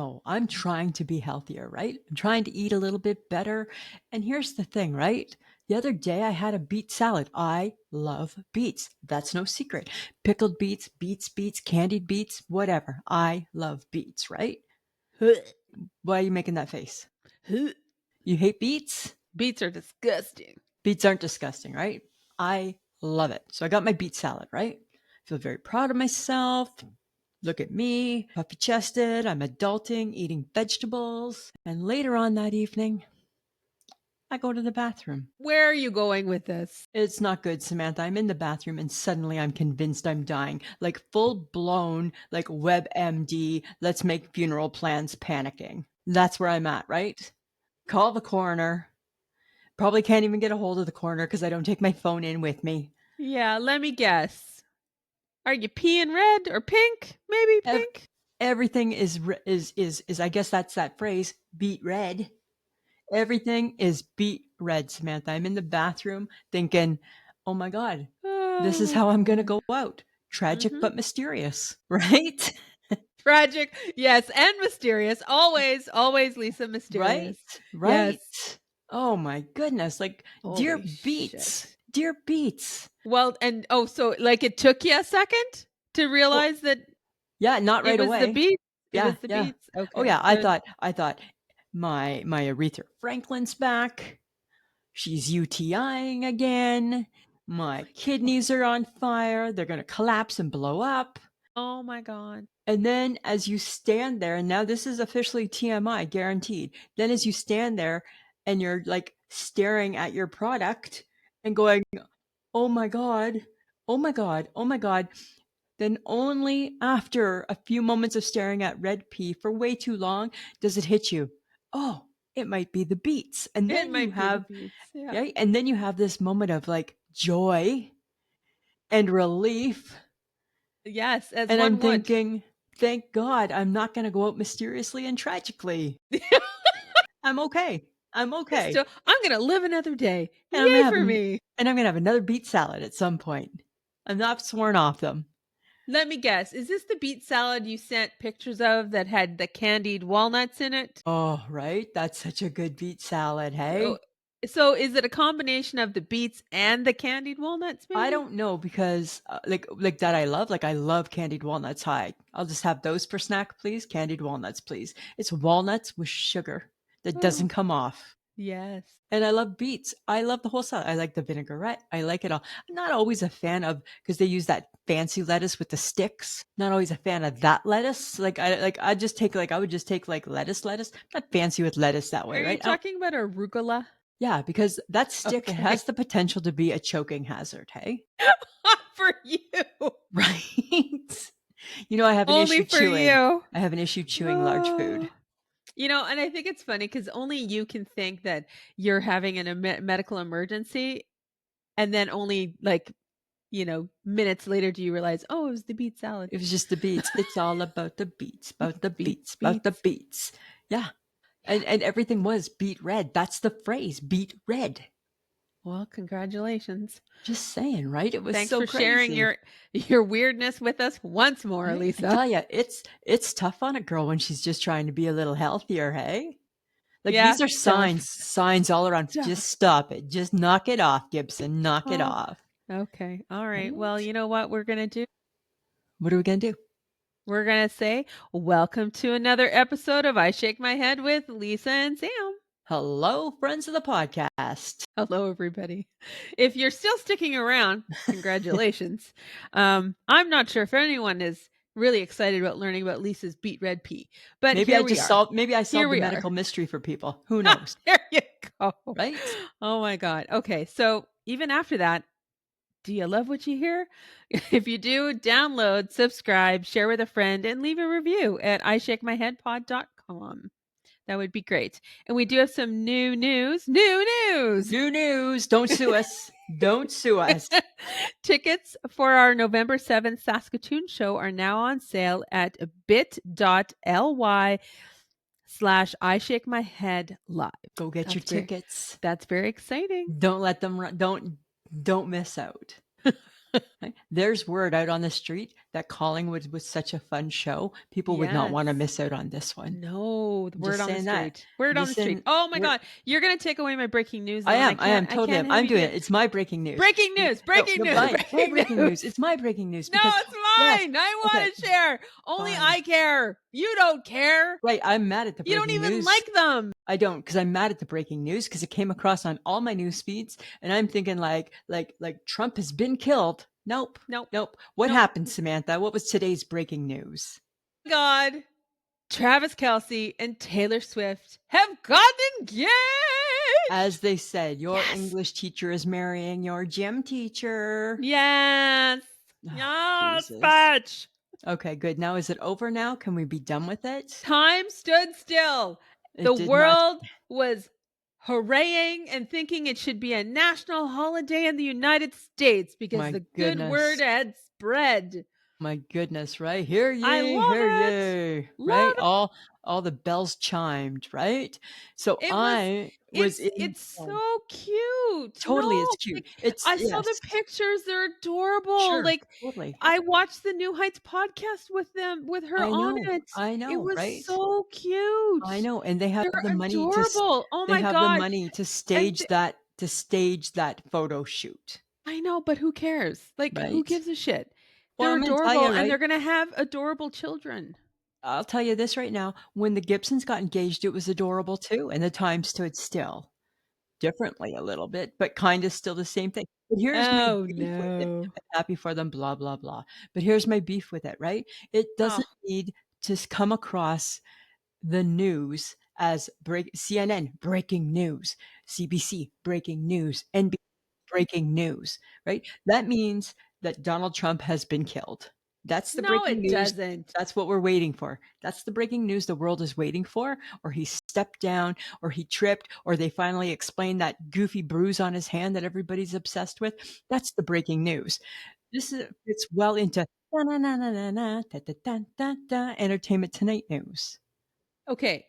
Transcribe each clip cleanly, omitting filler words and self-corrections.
no, I'm trying to be healthier, right? I'm trying to eat a little bit better. And here's the thing, right? The other day I had a beet salad. I love beets. That's no secret. Pickled beets, beets, candied beets, whatever. I love beets, right? Why are you making that face? You hate beets? Beets are disgusting. Beets aren't disgusting, right? I love it. So I got my beet salad, right? Feel very proud of myself. Look at me, puffy chested. I'm adulting, eating vegetables. And later on that evening, I go to the bathroom. Where are you going with this? It's not good, Samantha. I'm in the bathroom and suddenly I'm convinced I'm dying. Like full blown, like WebMD, let's make funeral plans panicking. That's where I'm at, right? Call the coroner. Probably can't even get a hold of the coroner because I don't take my phone in with me. Yeah, let me guess. Are you peeing red or pink? Maybe Ev- pink? Everything is I guess that's that phrase, beet red. Everything is beet red, Samantha. I'm in the bathroom thinking, oh my God, Oh this is my how I'm going to God. go out. Tragic, Mhm. but mysterious, right? Tragic, yes, and mysterious. Always, always Lisa Right, mysterious. right. Yes. Oh my goodness. Like, dear Holy beets, shit. dear beets. Well, and so like it took you a second to Well, realize that yeah, not it right was the away. beets? It Yeah, was the yeah. beets? Oh Okay, yeah, good. I thought my Aretha Franklin's back. She's UTIing again. My kidneys are on fire. They're going to collapse and blow up. Oh my God. And then as you stand there, and now this is officially TMI, guaranteed. Then as you stand there and you're like staring at your product and going, oh my God, oh my God, oh my God. Then only after a few moments of staring at red pea for way too long does it hit you. Oh, it might be the beets. And It then you might be the have, beets. Yeah. yeah, and then you have this moment of like joy and relief. Yes, as And I'm one would. thinking, thank God I'm not going to go out mysteriously and tragically. I'm okay. I'm okay. Still, I'm gonna live another day. And I'm going Yay to have for me. and I'm going to have another beet salad at some point. I'm not sworn off them. Let me guess. Is this the beet salad you sent pictures of that had the candied walnuts in it? Oh, right. That's such a good beet salad, So hey? so is it a combination of the beets and the candied walnuts I maybe? don't know because like that I love candied walnuts high. I'll just have those for snack, please. Candied walnuts, please. It's walnuts with sugar that doesn't Oh, come off. yes. And I love beets. I love the whole salad. I like the vinaigrette. I like it all. I'm not always a fan of because they use that fancy lettuce with the sticks. Not always a fan of that lettuce. I would just take like lettuce. I'm not fancy with lettuce that Are way, you right? talking about arugula? Yeah, because that stick Okay. has the potential to be a choking hazard, hey? For you. Right? You know, I have an Only issue for chewing. you. I have an issue chewing large food. Oh. And I think it's funny because only you can think that you're having a medical emergency, and then only like, minutes later do you realize, oh, it was the beet salad. It was just the beets. It's all about the beets, about the Beets, beets, about the beets. beets. Yeah. And everything was beet red. That's the phrase, beet red. Well, congratulations. Just saying, right? It was Thanks so for sharing crazy. your weirdness with us once more, Right? I Lisa. tell you, it's tough on a girl when she's just trying to be a little healthier, hey? Like Yeah, these are tough. signs all around. Just Tough. stop it. Just knock it off, Gibson. Knock it Oh, off. okay. All right. Well, Right? you know what we're going to do? What are we gonna do? We're going to say, welcome to another episode of I Shake My Head with Lisa and Sam. Hello, friends of the podcast. Hello, everybody. If you're still sticking around, congratulations. I'm not sure if anyone is really excited about learning about Lisa's beet red pea, but here we are. Maybe I Here solved the we are. medical mystery for people. Who knows? There you go. Right? Oh my God. Okay. So even after that, do you love what you hear? If you do, download, subscribe, share with a friend, and leave a review at ishakemyheadpod.com. That would be great. And we do have some new news. New news! New news. Don't sue us. Don't sue us. Tickets for our November 7th Saskatoon show are now on sale at bit.ly/I Shake My Head Live. Go get your tickets. That's very exciting. Don't let them run. Don't miss out. Right? There's word out on the street that Collingwood was such a fun show. People would not want to Yes. miss out on this one. No, the I'm word just on the saying that. street. Word on the street. Listen, Oh my we're god, you're gonna take away my breaking news I though, and am, I am, I totally can't am. have I'm you do doing it. it. It's my breaking news. Breaking news, No, breaking no, news, my breaking breaking news. news. It's my breaking news No, because it's yes, mine. I okay, want to share. Only fine. I care. You don't care. Right, I'm mad at the You don't breaking even news. like them. I don't, because I'm mad at the breaking news because it came across on all my news feeds, and I'm thinking like Trump has been killed. Nope, Nope. nope. What Nope. happened, Samantha? What was today's breaking news? God, Travis Kelce and Taylor Swift have gotten engaged. As they said, your Yes. English teacher is marrying your gym teacher. Yes. Oh, Yes, Jesus. fetch. Okay, good. Now, is it over now? Can we be done with it? Time stood still. The It did not. world was hurraying and thinking it should be a national holiday in the United States because My the good word goodness. had spread. My goodness, right? Hear I ye, love hear it. ye, right? Love it. All the bells chimed, right? So It was I was in it's so cute. totally, it's No, cute. like, It's I saw the yes. pictures, they're adorable. Sure, Like, totally. I watched the New Heights podcast with them with her on it. I It know, was right? so I cute. know, and they have They're the money adorable. Oh they my have the god. money And to stage that photo shoot, I know, but who cares? Like, who right? gives a shit? Well, They're I'm gonna tell adorable, you, and right? they're gonna have adorable children. I'll tell you this right now, when the Gibsons got engaged, it was adorable too, and the time stood still. Differently a little bit, but kinda still the same thing. But here's my Oh, beef with it. no. I'm happy for them, blah, blah, blah. But here's my beef with it, right? It Oh, doesn't need to come across the news as CNN, breaking news, CBC, breaking news, NBC, breaking news, right? That means that Donald Trump has been killed. That's the no, breaking it news. doesn't. That's what we're waiting for. That's the breaking news the world is waiting for, or he stepped down, or he tripped, or they finally explained that goofy bruise on his hand that everybody's obsessed with. That's the breaking news. This is fits well into na na na na na na, da, da, da, da, da, Entertainment Tonight news. Okay.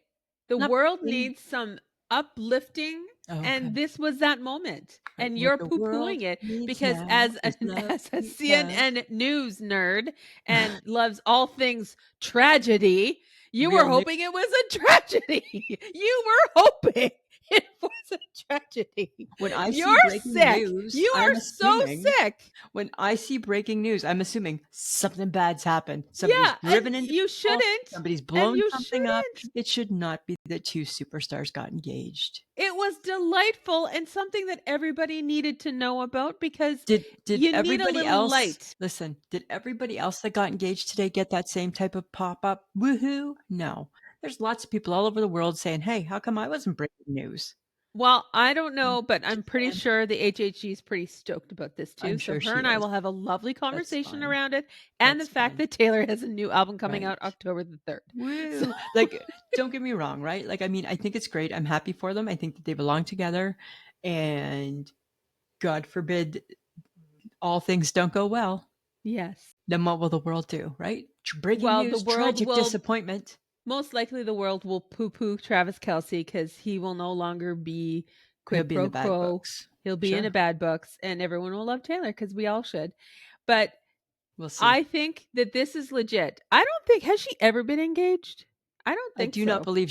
The Not world really. needs some uplifting, and Okay. this was that moment. Right. And What you're the pooh-poohing world it needs because now as is love, as a sweet love. CNN news nerd and loves all things tragedy, you were Real news. hoping it was a tragedy. You were hoping it was a tragedy. When I You're see breaking sick. news, You I'm are so assuming sick. when I see breaking news, I'm assuming something bad's happened. Somebody's Yeah, and driven into you trouble, shouldn't. somebody's And blown you something up. shouldn't. It should not be that two superstars got engaged. It was delightful and something that everybody needed to know about because Did you need a everybody little else light. listen, did everybody else that got engaged today get that same type of pop-up woohoo? No. There's lots of people all over the world saying, "Hey, how come I wasn't breaking news?" Well, I don't Mm, know, but I'm just pretty saying. sure the HHG is pretty stoked about this too. I'm So sure her she and I is. will have a lovely That's conversation fine. around it and the That's fact fine. that Taylor has a new album coming out Right. October the 3rd. So Woo! Like, don't get me wrong, right? Like, I mean, I think it's great. I'm happy for them. I think that they belong together, and God forbid all things don't go well. yes. Then what will the world do, right? Breaking Well, the news, world tragic will disappointment. most likely the world will poo-poo Travis Kelce because he will no longer be He'll quid be in the pro bad quo. books. He'll be in a Sure. bad books, and everyone will love Taylor because we all should. But We'll see. I think that this is legit. I don't think has she ever been engaged? I don't I think do not so. believe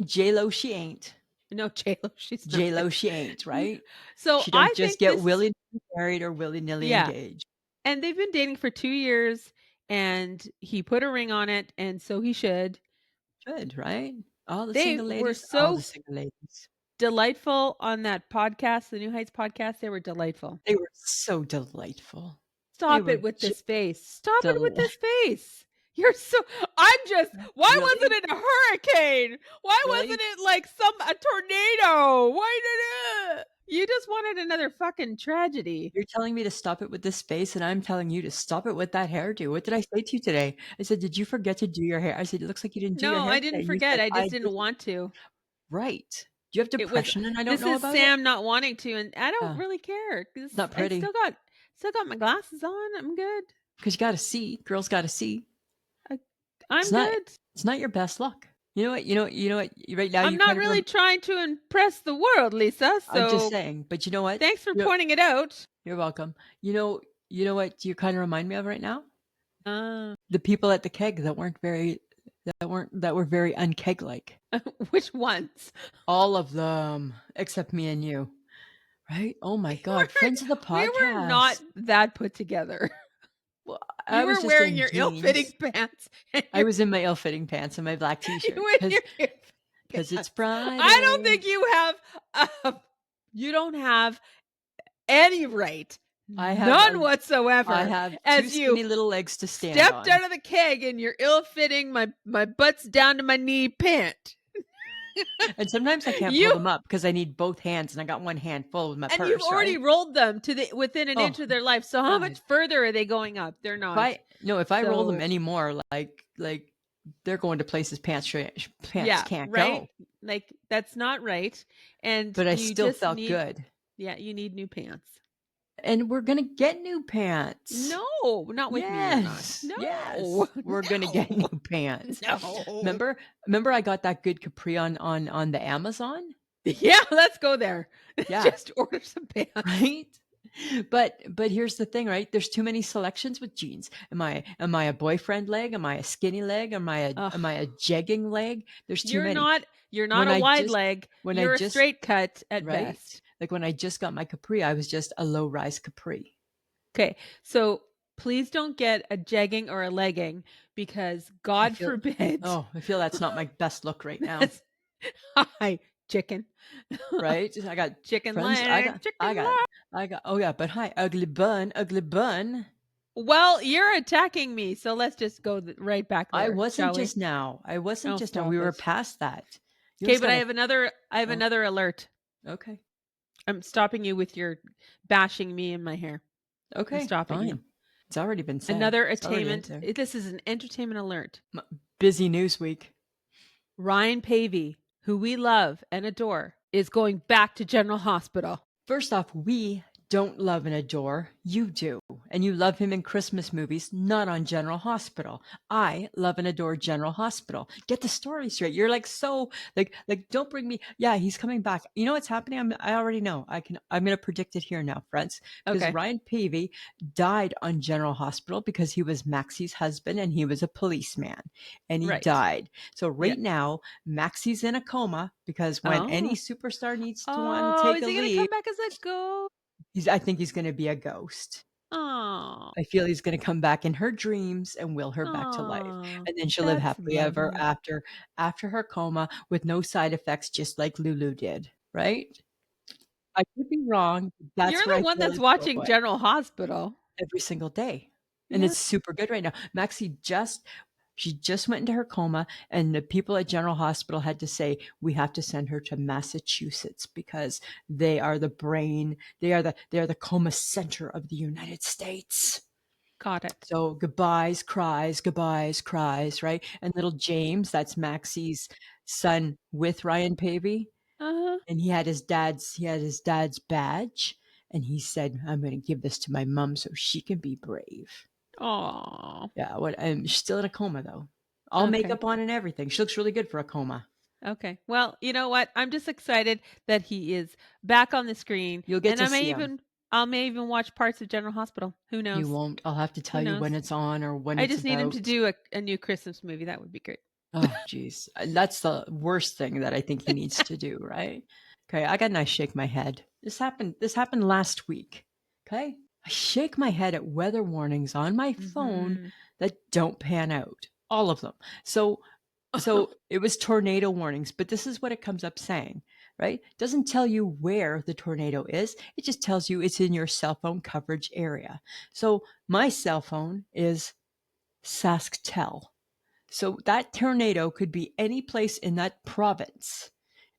J-Lo, she ain't. No, J-Lo, she's not. J-Lo, she ain't, right? So She don't I just think get this willy-nilly married or willy-nilly yeah, engaged. and they've been dating for 2 years, and he put a ring on it, and so he should. Should, right? They were All so the single ladies. delightful on that podcast, the New Heights podcast, they were delightful. They were so delightful. They Stop were it with just this face. Stop it with del this face. You're so I'm just why wasn't Really? it a hurricane? Why Really? wasn't it like a tornado? Why did it You just wanted another fucking tragedy. You're telling me to stop it with this face, and I'm telling you to stop it with that hairdo. What did I say to you today? I said, "Did you forget to do your hair?" I said, "It looks like you didn't do your No, hair I today." didn't And you forget. said, I "I just didn't didn't." want to. Right. Do you have It was depression and I don't this know is about it? Sam not wanting to, and I don't Yeah. really care It's 'cause not I pretty still got my glasses on. I'm good. because you gotta see. Girls gotta see. I It's I'm not good. it's not your best luck. You know what? Right now I'm you not kind of really trying to impress the world, Lisa. I'm just So saying, but you know what? thanks for You know pointing it out. you're welcome. You know, You know what you kind of remind me of right now? Uh, The people at the keg that were very unkeg like. which ones? All of them except me and you. Right? Oh my We god, friends of the we were not podcast. that put together. Well, I You was were just wearing in your ill-fitting jeans. pants and I your was in my ill-fitting pants and my black t-shirt with your because it's pants. I don't Friday. think uh, you don't have any right, I have none I whatsoever, have two as you skinny little legs to stand stepped on. out of the keg in your ill-fitting my butt's down to my knee pant. And sometimes I can't pull You them up because I need both hands and I got one hand full with my and you've purse, already right? rolled them to the within an Oh inch of their life. So how god. much further are they going up? They're not. If I roll them So anymore, like they're going to places pants yeah, can't right? go. Like that's not right. And But I you still just felt need good. you need new pants. And we're gonna get new pants. No, not with me, you're not. Yes, No, yes, we're gonna get no, new pants. no. Remember, remember, I got that good capri on the Amazon. Yeah, let's go there. Yeah, Just order some pants. right. But here's the thing, right? There's too many selections with jeans. Am I a boyfriend leg? Am I a skinny leg? Am I Ugh. a jegging leg? There's too You're many. not you're not When a I wide just leg. when I You're a just straight cut at right, best. like when I just got my capri, I was just a low rise capri. Okay. So please don't get a jegging or a legging because I God feel forbid. I feel that's not my best look right now. That's hi, chicken. Right? I got Chicken friends. leg, chicken leg. Oh yeah, but hi, ugly bun, ugly bun. Well, you're attacking me, so let's just go right back I there, wasn't shall we? just now. I wasn't Oh, just now. We stop were it. past that. You Okay, always but gotta. I have Oh, another alert. okay, I'm stopping you with your bashing me in my hair. I'm okay, stopping you. fine. It's already been said. Another It's already in attainment. there. This is an entertainment alert. Busy news week. Ryan Pavey, who we love and adore, is going back to General Hospital. First off, we don't love and adore. You do. And you love him in Christmas movies, not on General Hospital. I love and adore General Hospital. Get the story straight. You're like so don't bring me. Yeah, he's coming back. You know what's happening? I already know. I'm gonna predict it here now, friends. Because Okay, Ryan Pavey died on General Hospital because he was Maxie's husband and he was a policeman. And he right. died. So Yeah. right now, Maxie's in a coma because when any Oh. superstar needs to want to Oh, take is a he gonna leave, come back as a ghost? I think he's gonna be a ghost. Oh. I feel he's gonna come back in her dreams and will her back to life, Oh. and then she'll live That's happily ever lovely. after her coma with no side effects, just like Lulu did, right? I could be wrong, but You're that's what the I one feel that's is watching going General Hospital. every single day, and Yeah. it's super good right now. Maxie she just went into her coma, and the people at General Hospital had to say, "We have to send her to Massachusetts because they are the brain, they are the coma center of the United States." Got it. So goodbyes, cries, right? And little James, that's Maxie's son with Ryan Pavey, Uh-huh. and he had his dad's badge, and he said, "I'm gonna give this to my mom so she can be brave." Aw. Yeah, what and she's still in a coma though. All Okay. makeup on and everything. She looks really good for a coma. Okay. Well, you know what? I'm just excited that he is back on the screen, You'll get and to see him. I may even watch parts of General Hospital. Who You knows? won't. I'll have to Who tell you when knows? it's on or when I it's just need him about. to do a new Christmas movie. That would be great. Oh, geez. That's the worst thing that I think he needs to do, right? Okay, I got a nice shake my head. This happened last week. Okay? I shake my head at weather warnings on my phone Mhm. that don't pan out. All of them. So it was tornado warnings, but this is what it comes up saying, right? It doesn't tell you where the tornado is. It just tells you it's in your cell phone coverage area. So my cell phone is SaskTel. So that tornado could be any place in that province.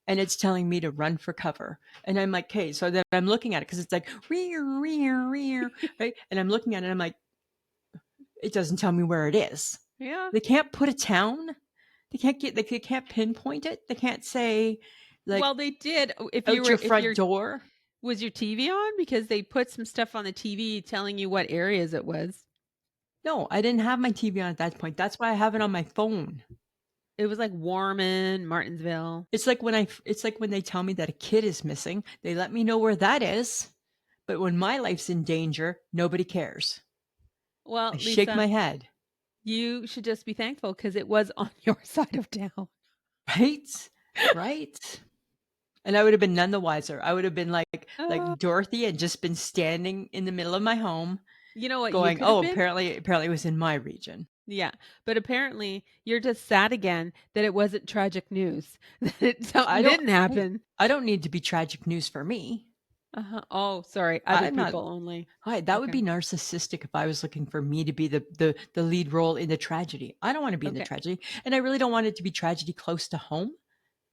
And it's telling me to run for cover. And I'm like, okay, so then I'm looking at it because it's like, rear, rear, rear, right? And I'm looking at it, and I'm like, it doesn't tell me where it is. Yeah. They can't put a town. They can't pinpoint it. They can't say, like, Well, they did. out your If front your door. was your TV on because they put some stuff on the TV telling you what areas it was. No, I didn't have my TV on at that point. That's why I have it on my phone. It was like Warman, Martinsville. It's like when they tell me that a kid is missing, they let me know where that is. But when my life's in danger, nobody cares. Well, I shake Lisa, my head, you should just be thankful because it was on your side of town. right? Right? And I would have been none the wiser. I would have been Uh, like Dorothy and just been standing in the middle of my home you know what you going, could have "Oh, been? apparently it was in my region." Yeah, but apparently you're just sad again that it wasn't tragic news, that I something don't didn't hey, happen. I don't need to be tragic news for me. Uh-huh. Oh, sorry, other I'm not people only. Hi, that would Okay, be narcissistic if I was looking for me to be the lead role in the tragedy. I don't wanna be in the okay, tragedy, and I really don't want it to be tragedy close to home.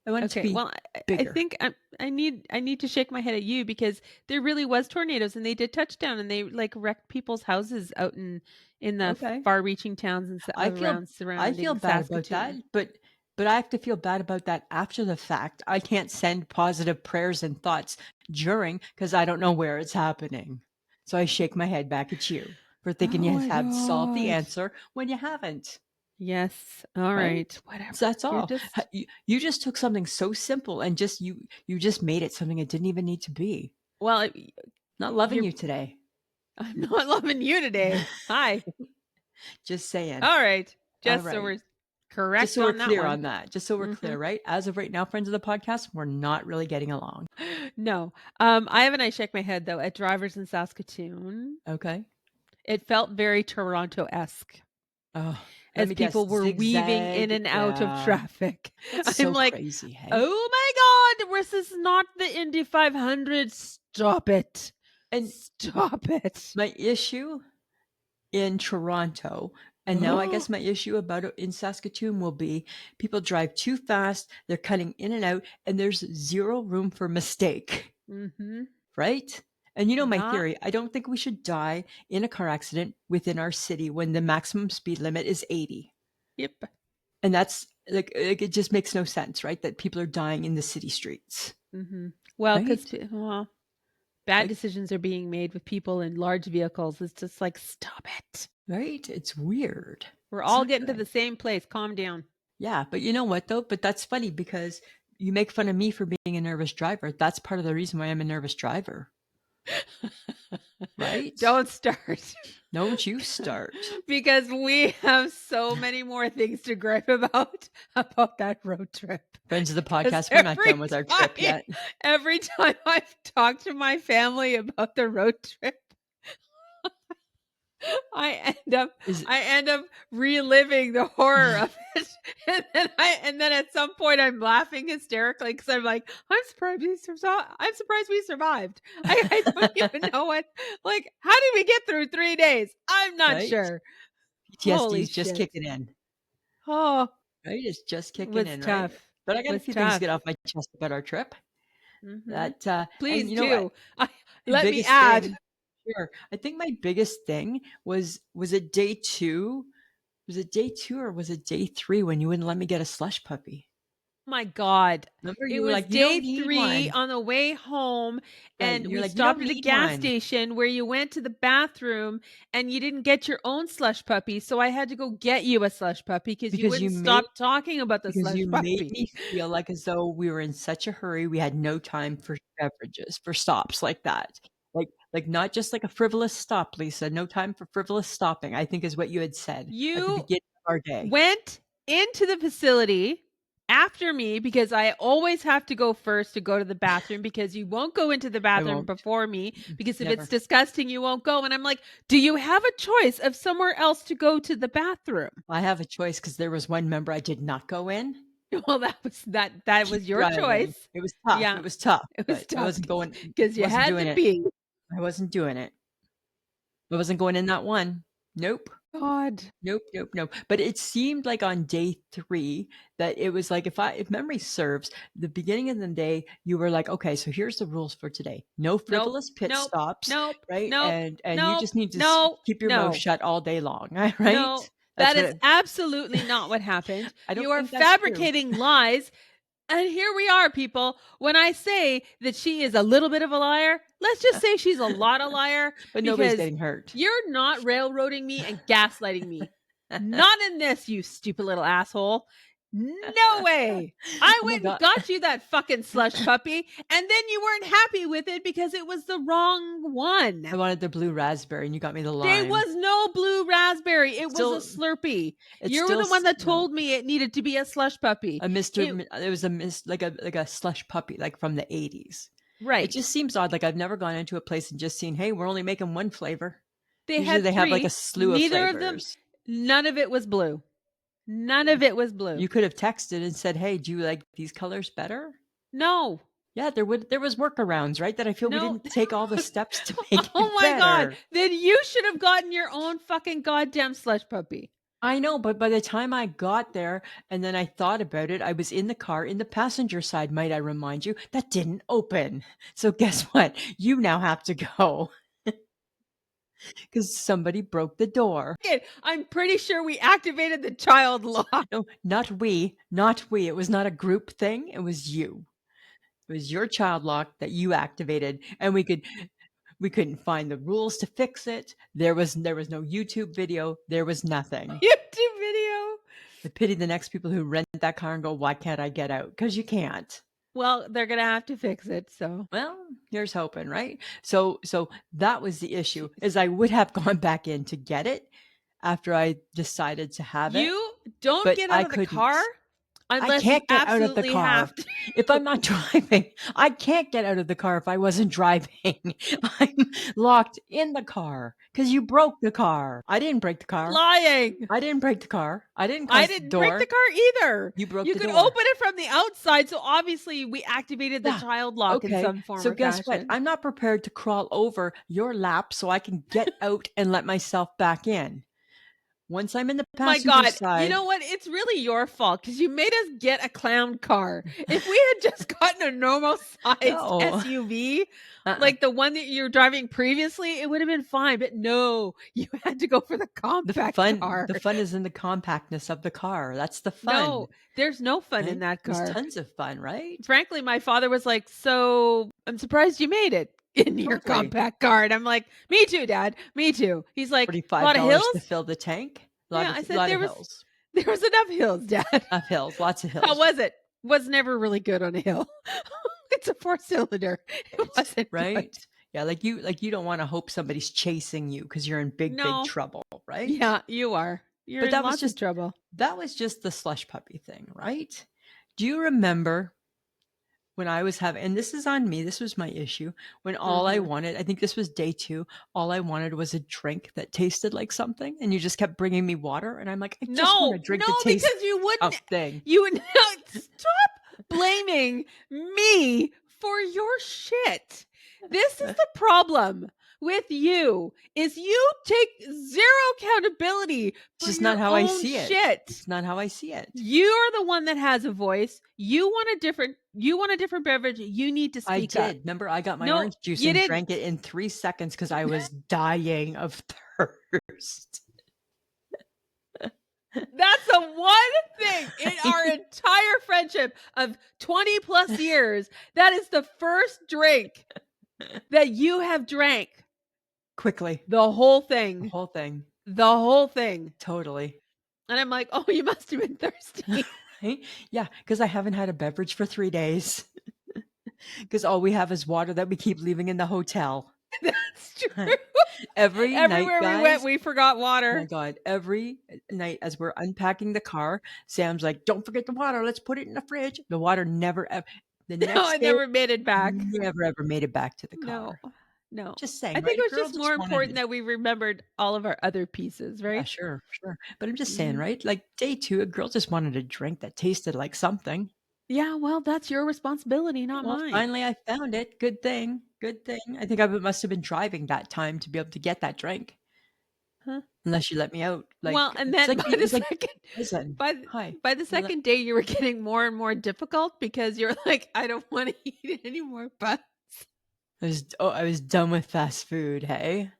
I want it to okay. be Well, I bigger. think I need to shake my head at you because there really was tornadoes and they did touchdown and they like wrecked people's houses out in the Okay. far-reaching towns and I feel around I feel surrounding bad about that, Saskatoon. but I have to feel bad about that after the fact. I can't send positive prayers and thoughts during because I don't know where it's happening. So I shake my head back at you for thinking Oh you my have solved the god. answer when you haven't, Yes. All right? right. Whatever. So that's You're all. just You just took something so simple and you just made it something it didn't even need to be. well, Not loving you're you today. I'm not loving you today. Hi. Just saying. All right. All Just so right. we're Just correct so we're on that clear one. on that. Just so we're Mhm. clear, right? As of right now, friends of the podcast, we're not really getting along. No. I have an I shake my head though at drivers in Saskatoon. Okay. It felt very Toronto-esque Oh, let as me guess. people were weaving in Zigzag. and out of Yeah. traffic. That's I'm so like, crazy. Hey. "Oh my god, this is not the Indy 500. Stop it. And Stop it." my issue in Toronto, and now I guess my issue about it in Saskatoon will be people drive too fast. They're cutting in and out, and there's zero room for mistake, Mhm. right? And you know my Not theory. I don't think we should die in a car accident within our city when the maximum speed limit is 80. yep. And that's like it just makes no sense, right? That people are dying in the city streets, Mhm. Well, right? 'cause bad Like, decisions are being made with people in large vehicles. It's just like, "Stop it. right? It's weird. We're It's all not getting to good. the same place. Calm down." Yeah, but you know what though? But that's funny because you make fun of me for being a nervous driver. That's part of the reason why I'm a nervous driver, right? Don't start. Don't you start. Because we have so many more things to gripe about that road trip. Friends of the Because podcast, we're not done with our trip time yet. every time I've talked to my family about the road trip, I end up Is I end up reliving the horror of it. And then at some point I'm laughing hysterically because I'm like, I'm surprised we survived. I don't even know what like how did we get through 3 days? I'm not right? sure. PTSD Holy is just shit. kicking in, Oh, right? It's just kicking was in, right? tough. But I got a Was few things to get tough. off my chest about our trip. Mhm. That and Please you know what? do. I My let me biggest add. thing sure. I think my biggest thing was it day 2? Was it day 2 or was it day 3 when you wouldn't let me get a slush puppy? My god. Remember It you were was like, "You don't day need 3 one." on the way home, Right, and you're we like, "You stopped don't at a need gas one." station where you went to the bathroom, and you didn't get your own slush puppy, so I had to go get you a slush puppy because you Because you wouldn't made stop talking about the because slush you made me puppy. feel like as though we were in such a hurry, we had no time for beverages, for stops like that. Like, not just like a frivolous stop, Lisa, no time for frivolous stopping, I think is what you had said at the You beginning of our day. went into the facility after me because I always have to go first to go to the bathroom because you won't go into the I bathroom won't. before me because if it's Never. disgusting, you won't go. And I'm like, do you have a choice of somewhere else to go to the bathroom? I have a choice because there was one member I did not go in. Well, that Keep was your driving. choice. It Yeah, was tough, it was but I tough wasn't going because you wasn't had doing to it. pee. I wasn't doing it. I wasn't going in that one. Nope. God. Nope, nope, nope. But it seemed like on day 3 that it was like if memory serves, the beginning of the day, you were like, "Okay, so here's the rules for today. No Nope. frivolous pit Nope. stops," Nope. right? Nope. And you Nope. just need to No. keep your mouth No. shut all day long, right? No. That's That what is absolutely not what happened. I don't You are think that's true. fabricating lies. And here we are, people. When I say that she is a little bit of a liar, let's just say she's a lot of liar But nobody's because getting hurt. you're not railroading me and gaslighting me. Not in this, you stupid little asshole. No way. I Oh my went and god. got you that fucking slush puppy, and then you weren't happy with it because it was the wrong I one. wanted the blue raspberry and you got me the There lime. was no blue raspberry. It was a Still Slurpee. it's You were still the one s that well, told me it needed to be a slush puppy. a Mr. It It was a like a slush puppy, like, from the '80s. It right. just seems odd, like, I've never gone into a place and just seen, "Hey, we're only making 1 flavor." They Usually, had they have, like, a 3. slew of Neither of them flavors. none of it was blue. None of it was blue. You could have texted and said, "Hey, do you like these colors better?" No. Yeah, there was workarounds, right? That I feel we No. didn't take all the steps to make Oh it my god. better. Then you should have gotten your own fucking goddamn slush puppy. I know, but by the time I got there and then I thought about it, I was in the car in the passenger side, might I remind you, that didn't open. So guess what? You now have to go because somebody broke the door. I'm pretty sure we activated the child lock. No, not we, not we. It was not a group thing. It was you. It was your child lock that you activated, and we couldn't find the rules to fix it. There was no YouTube video. There was nothing. YouTube video. I pity the next people who rent that car and go, "Why can't I get out?" Because you can't. Well, they're gonna have to fix it, so Well, here's hoping, right? So that was the issue, is jeez. I would have gone back in to get it after I decided to have it, You don't but get out I of the car couldn't. I unless you can't get out of the absolutely have car. to. If I'm not driving, I can't get out of the car if I wasn't driving. I'm locked in the car because you broke the car. I didn't break the car. Lying. I didn't break the car. I didn't I cause the didn't break the door. car either. You broke You the could door. open it from the outside, so obviously we activated the Yeah. child lock in Okay. some form So or guess what? fashion. I'm not prepared to crawl over your lap so I can get out and let myself back in. Once I'm in the My passenger god, you side, know what? It's really your fault because you made us get a clown car. If we had just gotten a normal sized no. SUV, Uh-uh. like the one that you were driving previously, it would have been fine. But no, you had to go for the compact car. The fun is in the compactness of the car. That's the fun. No, there's no fun in Right? that There's car. tons of fun, right? Frankly, my father was like, "So I'm surprised you made it in your Totally. compact car." And I'm like, "Me too, Dad. Me too." He's like, "A lot of $45 to hills?" fill the tank. Yeah, I said Lot of there was hills. there was enough hills, Dad. Of hills, lots of How hills. was it? Was never really good on a hill. It's a 4-cylinder. It Right? wasn't good. Right? Yeah, like you don't wanna hope somebody's chasing you because 'cause you're in big, big No. trouble, right? Yeah, you are. You're But in lots of trouble. that was just the slush puppy thing, right? Do you remember when I was having, and this is on me, this was my issue, when all I Mhm. wanted, I think this was day 2, all I wanted was a drink that tasted like something, and you just kept bringing me water, and I'm like, "I just want a No, drink no, that tastes because something." you would not stop blaming me for your shit. This is the problem with you, is you take zero accountability It's for just not your how I own see it. shit. It's not how I see it. You're the one that has a voice. You want a different beverage. You need to I speak up. did. Remember, I got my No, orange juice you and didn't. drank it in 3 seconds because I was dying of thirst. That's the one thing in our entire friendship of 20 plus years. That is the first drink that you have drank. Quickly. The whole The thing. whole thing. The whole thing. Totally. And I'm like, oh, you must have been thirsty. Right? Yeah, because I haven't had a beverage for 3 days. Because all we have is water that we keep leaving in the hotel. That's true. Every night, Everywhere we went, guys, we forgot oh my water. god, every night as we're unpacking the car, Sam's like, "Don't forget the water, let's put it in the fridge." The water never ev the No, I next day, never made it back. never ever made it back to the No, car. no. Just I saying, right? think A it was girl just more just wanted important it. that we remembered all of our other pieces, Yeah, right? sure, sure. But I'm just saying, Mhm. right? Like, day 2, a girl just wanted a drink that tasted like something. Yeah, well, that's your responsibility, not Well, mine. finally I found it. Good thing, good thing. I think I must have been driving that time to be able to get that drink, Huh? unless you let me out. Well, Like, and then by it the was like second prison. by th Hi. by the You let second day, you were getting more and more difficult because you're like, "I don't wanna eat it anymore, but" I was done with fast food, hey?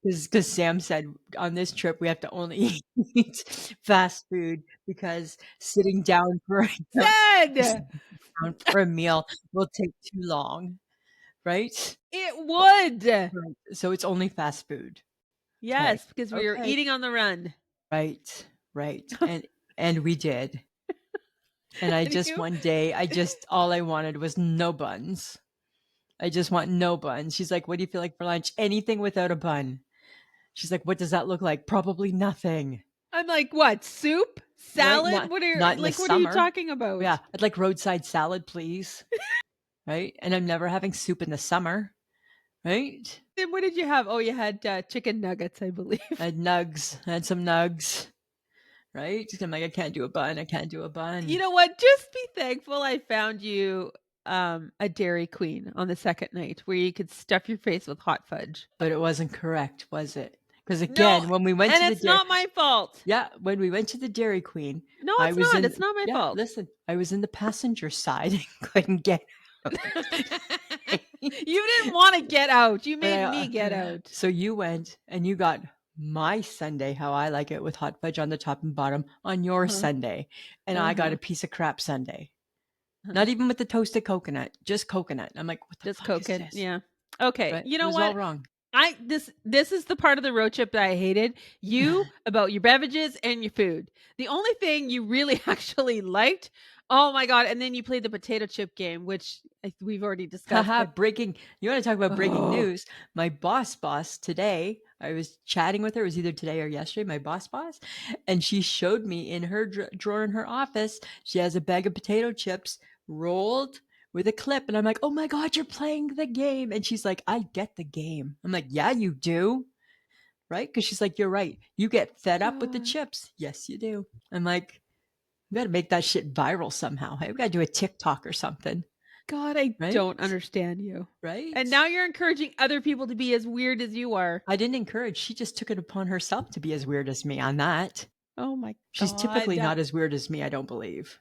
Because Sam said, "On this trip, we have to only eat fast food because sitting down for said, sitting down for a meal will take too long." Right? "It Oh, would." right. So it's only fast food. Okay. Yes, because we were Okay. eating on the run. Right. Right. And we did. And I Do just you? one day, all I wanted was no buns. I just want no buns. She's like, "What do you feel like for lunch?" "Anything without a bun." She's like, "What does that look like?" "Probably nothing." I'm like, "What? Soup? Right? Salad? Not in the What are you summer. talking about?" Yeah, I'd like roadside salad, please. Right? And I'm never having soup in the summer, right? Then what did you have? Oh, you had, chicken nuggets, I I believe. had nugs. I had some nugs, right? I'm like, I can't do a bun. I can't do a You bun. know what? Just be thankful I found you, a Dairy Queen on the 2nd night where you could stuff your face with hot fudge. But it wasn't correct, was it? Because No, again, when we went and to the it's not my fault. yeah, when we went to the Dairy Queen, No, I it's was not. in It's not my yeah, fault. listen, I was in the passenger side and couldn't get out. You didn't wanna get out. You But made me get out. so you went and you got my sundae, how I like it, with hot fudge on the top and bottom on your Uh-huh, sundae, and I got uh-huh, a piece of crap sundae. uh-huh. Not even with the toasted coconut, just coconut. I'm like, "What the Just fuck is coking, this?" yeah. Okay, Right? you It know was all what? wrong. This is the part of the road trip that I hated. You about your beverages and your food. The only thing you really actually liked, oh my god, and then you played the potato chip game, which we've already discussed, Haha, but breaking you wanna talk about breaking oh, news? My boss today, I was chatting with her, it was either today or yesterday, my boss, and she showed me in her drawer in her office, she has a bag of potato chips rolled with a clip, and I'm like, "Oh my god, you're playing the game," and she's like, "I get the game." I'm like, "Yeah, you do." Right? Because she's like, "You're right. You get fed up with the god. chips." "Yes, you do." I'm like, "We gotta make that shit viral somehow, hey? We gotta do a TikTok or something." God, I Right? don't understand you. And Right? now you're encouraging other people to be as weird as you are. I didn't encourage, she just took it upon herself to be as weird as me on that. Oh my She's typically god. not as weird as me, I don't believe.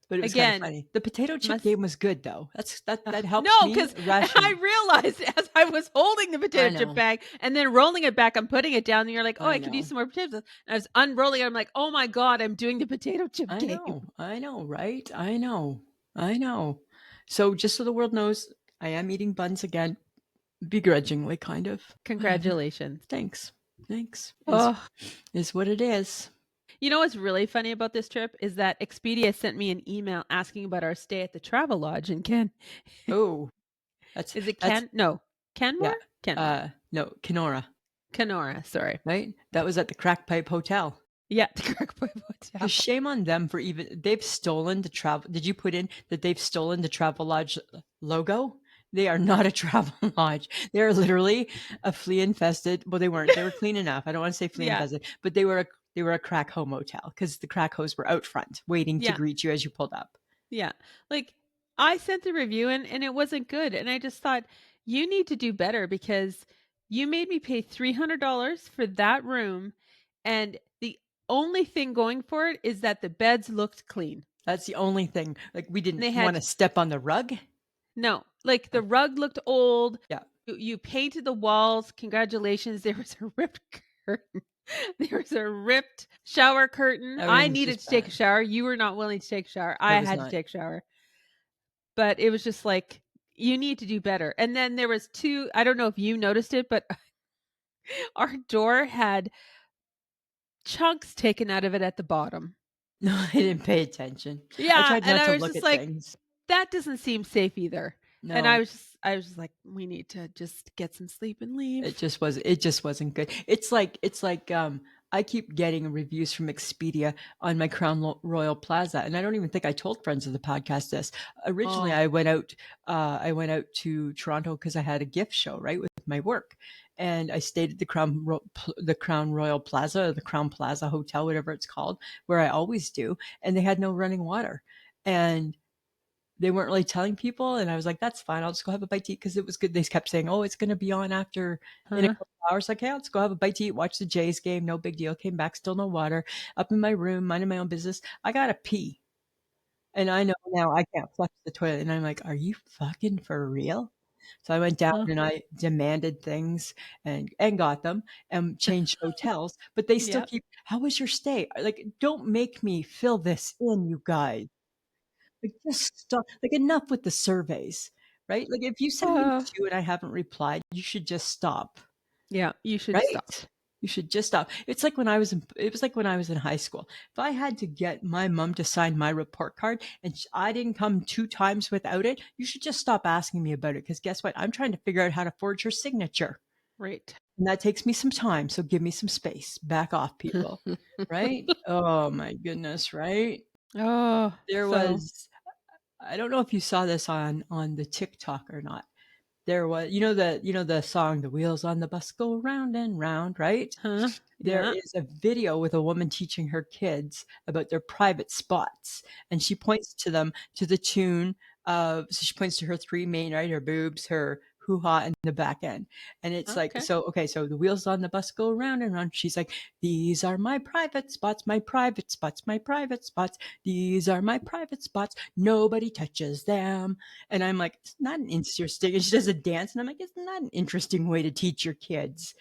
But it was kinda Again, funny. The potato chip must game was good though. That helps no, me because ration. I realized as I was holding the I potato chip know. bag and then rolling it back, I'm putting it down, and you're like, "Oh, I I could use know. some more potatoes." And I was unrolling it, I'm like, "Oh my god, I'm doing the potato chip I game." know. I know, right? I know. I know. So just so the world knows, I am eating buns again, begrudgingly kind of. Congratulations. Thanks. Thanks. Oh, Is what it is. you know what's really funny about this trip is that Expedia sent me an email asking about our stay at the Travelodge in Oh, that's is it that's No, Canmore? yeah. Canmore. No, Kenora. Kenora, sorry. Right? That was at the Crack Pipe Hotel. Yeah, the Crackhoe Because Motel. shame on them for even they've stolen the travel did you put in that they've stolen the Travelodge logo? They are not a travel lodge. They are literally a flea infested well, they weren't. They were clean enough. I don't wanna say flea Yeah, infested, but they were a Crackhoe motel because the Crackhoes were out front waiting to yeah. greet you as you pulled up. Yeah. Like, I sent the review and it wasn't good, and I just thought, "You need to do better because you made me pay $300 for that room, and the only thing going for it is that the beds looked clean." That's the only thing. Like, we And didn't they wanna had step on the rug. no, like, the Oh, rug looked old, yeah. you painted the walls, congratulations, there was a ripped curtain. There was a ripped shower curtain. I Everything's needed just to take a bad. shower, you were not willing to take a shower, I I was had to not. take a shower. But it was just like, you need to do better. And then there was 2 I don't know if you noticed it, but our door had chunks taken out of it at the bottom. No, I didn't pay attention. I Yeah, tried and not I to was look just at like, things. "That doesn't seem safe either." And No. I was just like, "We need to just get some sleep and leave." It just wasn't good. I keep getting reviews from Expedia on my Royal Plaza, and I don't even think I told friends of the podcast this. Originally, Oh, I went out to Toronto because I had a gift show, right, with my work, and I stayed at the Crown Royal Plaza or the Crown Plaza Hotel, whatever it's called, where I always do, and they had no running water. And they weren't really telling people, and I was like, "That's fine, I'll just go have a bite to eat," because it was good. They kept saying, "Oh, it's gonna be on after in a huh? couple hours." Like, "Hey, let's go have a bite to eat, watch the Jays game, no big deal." Came back, still no water. Up in my room, minding my own business. I gotta pee, and I know now I can't flush the toilet, and I'm like, "Are you fucking for real?" So I went down Huh? and I demanded things and got them and changed hotels, but they still Yep. keep, "How was your stay?" Like, don't make me fill this in, you guys. Like, just stop. Like, enough with the surveys, right? Like, if you send me Oh, 2 and I haven't replied, you should just stop, yeah, you should stop. right? You should just stop. It was like when I was in high school. If I had to get my mom to sign my report card and I didn't come 2 times without it, you should just stop asking me about it, because guess what? I'm trying to figure out how to forge her signature. Right. And that takes me some time, so give me some space. Back off, people. Right? Oh my goodness, right? Oh, There so was I don't know if you saw this on the TikTok or not. There was the song "The Wheels on the Bus Go Round and Round," right? huh? There Yeah. is a video with a woman teaching her kids about their private spots, and she points to them to the tune of so she points to her 3 main, right? Her boobs, her hoo-ha, and the back end. And it's like, Okay. so okay, so the wheels on the bus go round and round. She's like, "These are my private spots, my private spots, my private spots. These are my private spots. Nobody touches them." And I'm like, "It's not an interesting." And she does a dance, and I'm like, "It's not an interesting way to teach your kids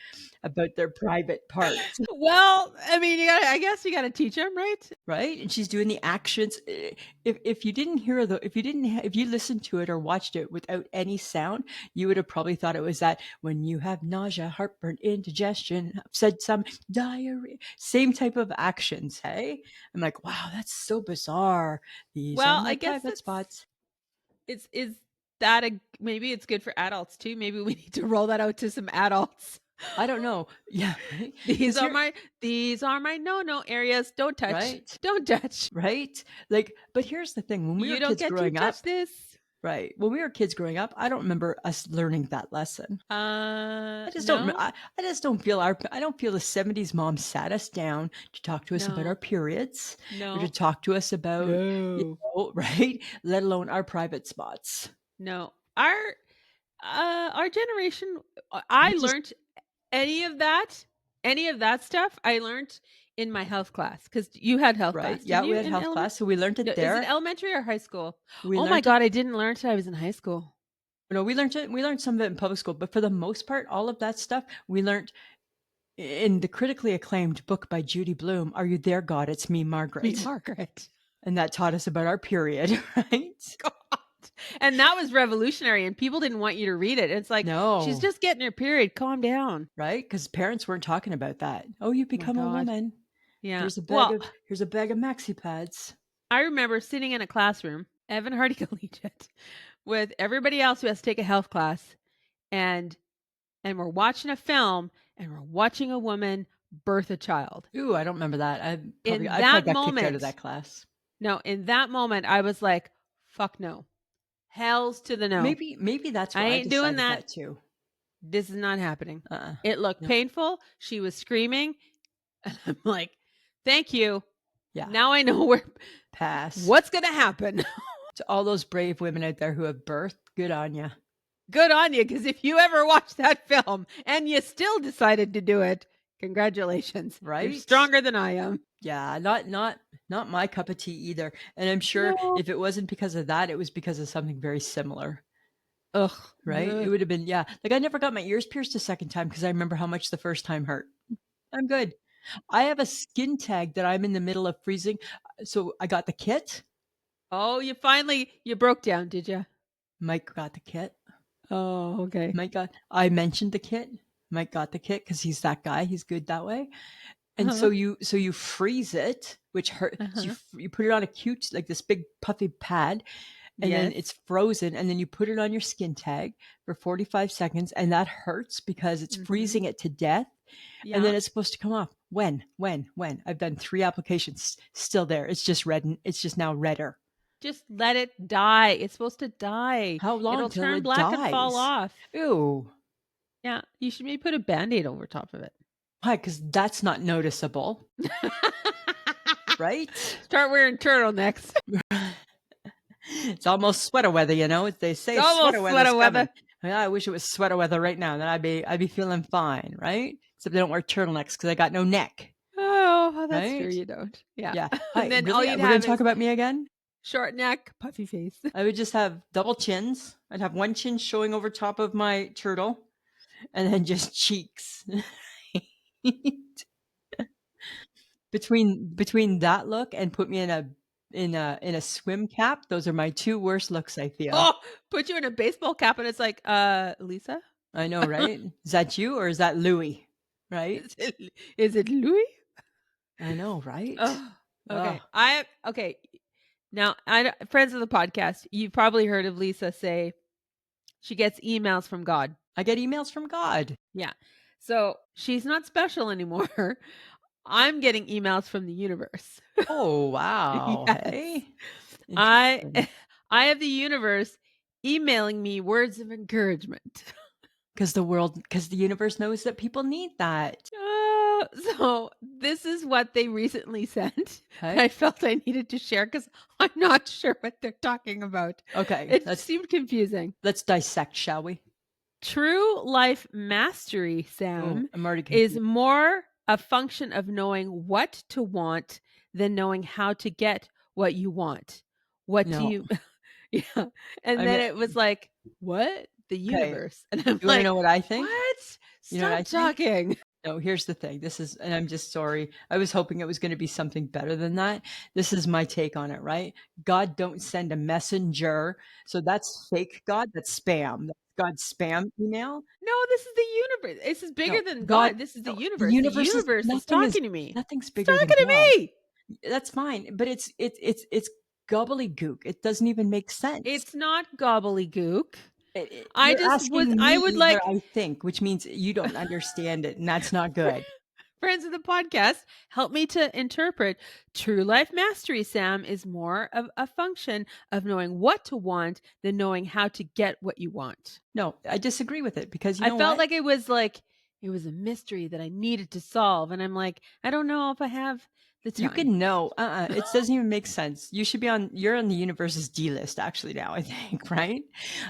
about their private parts." Well, I mean, I guess you gotta teach them, right? Right? And she's doing the actions. If you didn't hear the if you didn't if you listened to it or watched it without any sound, you would have probably thought it was that when you have nausea, heartburn, indigestion, upset stomach, diarrhea, same type of actions. Hey, I'm like, wow, that's so bizarre. These are Well, my I guess private spots. it's is that a maybe it's good for adults too. Maybe we need to roll that out to some adults. I don't know. Yeah, right. These Because are here, my these are my no-no areas. Don't touch. right, Don't touch. right. Like, but here's the thing: when we were You don't kids get to growing touch up, this. right? When we were kids growing up, I don't remember us learning that lesson. No. I just don't feel I don't feel the 70s mom sat us down to talk to us about our No. periods or to No. talk to us about, No. right? Let alone our private spots. No. Our generation I We just learned any of that stuff I learned in my health class because you had health right. class, Yeah, didn't we you, had in health elementary? class, so we learned No, it is it there. elementary or high school? We Oh my learned it god, I didn't learn till I was in high school. no, we learned some of it in public school, but for the most part, all of that stuff we learned in the critically acclaimed book by Judy Blume, Are You There, God? It's Me, Me, Margaret. Margaret. And that taught us about our period, right? God. And that was revolutionary, and people didn't want you to read it. It's like, "She's No. just getting her period, calm down." Right? Because parents weren't talking about that. "Oh, you've My become a god. woman. Yeah. Well, Here's a bag of maxi pads." I remember sitting in a classroom, Evan Hardy Collegiate, with everybody else who has to take a health class, and we're watching a film, and we're watching a woman birth a child. Ooh, I don't remember that. In I probably that got kicked out of moment that class. no, in that moment, I was like, "Fuck no. Hells to the no. Maybe that's I where I ain't doing decided that. that too. This is not happening." Uh-uh. It looked No. painful. She was screaming. I'm like, "Thank you. Yeah. Now I know where Pass. what's gonna happen." To all those brave women out there who have birthed, good on you. Good on you, because if you ever watched that film and you still decided to do it, congratulations. You're Right? stronger than I am. Yeah, not my cup of tea either. And I'm sure No. if it wasn't because of that, it was because of something very similar. Ugh. Right? It Ugh. would have been, yeah. Like I never got my ears pierced a second time because I remember how much the first time hurt. I'm good. I have a skin tag that I'm in the middle of freezing. So I got the kit. Oh, you broke down, did you? Mike got the kit. Oh, okay. I mentioned the kit. Mike got the kit because he's that guy. He's good that way. And Uh-huh. so you freeze it, which hurt. So Uh-huh. you put it on a cute, like this big puffy pad, and then Yes. it's frozen, and then you put it on your skin tag for 45 seconds, and that hurts because it's Mhm. freezing it to death. And Yeah. then it's supposed to come off. When? I've done 3 applications, still there. It's just red, and it's just now redder. Just let it die. It's supposed to die. How long It'll till turn it black and fall dies? off. Ew. Yeah, you should maybe put a Band-Aid over top of it. Why? Because that's not noticeable, right? Start wearing turtlenecks. It's almost sweater weather, you know? They It's say sweater almost weather's sweater weather. coming. Yeah, I wish it was sweater weather right now. Then I'd be feeling fine, right? Except I don't wear turtlenecks because I got no neck, Oh, well, that's true, right? you don't. Yeah. Yeah. And Hi, then all really? you'd We're gonna have talk is about me again? short neck, puffy face. I would just have double chins. I'd have one chin showing over top of my turtle, and then just cheeks. Between that look and put me in a swim cap, those are my 2 worst looks, I feel. Oh, put you in a baseball cap and it's like, Lisa? I know, right? Is that you or is that Louis? right? Is it Louis? I know, right? Oh, Ugh. okay. Okay. Now, friends of the podcast, you've probably heard of Lisa say she gets emails from God. I get emails from God. Yeah. So she's not special anymore. I'm getting emails from the universe. Oh, wow. Yes. Hey, I interesting. I have the universe emailing me words of encouragement. Because the universe knows that people need that. So this is what they recently sent. Hey, I felt I needed to share because I'm not sure what they're talking about. okay, It seemed confusing. let's dissect, shall we? True life mastery, Oh, Sam, I'm already is confused. more a function of knowing what to want than knowing how to get what you want. What do No, you Yeah. And I'm then it was like, "What? The okay. universe." And I'm You want to like, know what I think? "What? You know what I Stop think? talking." No, here's the thing. And I'm just sorry. I was hoping it was going to be something better than that. This is my take on it, right? God don't send a messenger. So that's fake God. That's spam. That's God's spam email. No, this is the universe. This is bigger No, than God, God. This is the no, the universe. The universe is universe is nothing is talking to me. nothing's It's bigger than talking to God. me. That's fine, but it's gobbledygook. It doesn't even make sense. It's not gobbledygook. You're asking I would me what like I think, which means you don't understand it, and that's not good. friends of the podcast, help me to interpret true life mastery, Sam, is more of a function of knowing what to want than knowing how to get what you want. No, I disagree with it because you I know felt what? like it was a mystery that I needed to solve. And I'm like, I don't know if I have the You time. can know. It doesn't even make sense. You're on the universe's D list actually now, I think, right?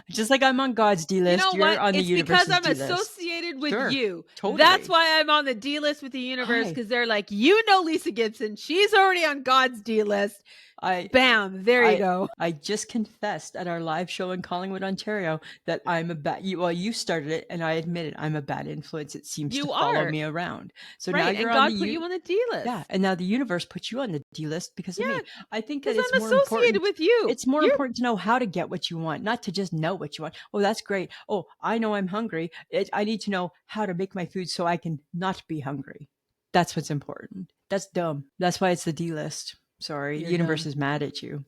Just like I'm on God's D You list, know you're what? on the It's because universe's I'm D list. associated with Sure. you. That's Totally. why I'm on the D list with the universe Hi. because they're like, you know, Lisa Gibson. She's already on God's D list. I Bam. There you I go. I just confessed at our live show in Collingwood, Ontario, that I'm a bad you started it and I admit it. I'm a bad influence. It seems to You follow are. me around. So now Right. you're And on the God put U you on the D yeah, list. and now the universe puts you on the D list because of me. Yeah. I think that Because I'm associated with you. it's more You're important to know how to get what you want, not to just know what you want. Oh, that's great. Oh, I know I'm hungry. I need to know how to make my food so I can not be hungry. That's what's important. That's dumb. That's why it's the D list. Sorry, the you're universe dumb. is mad at you,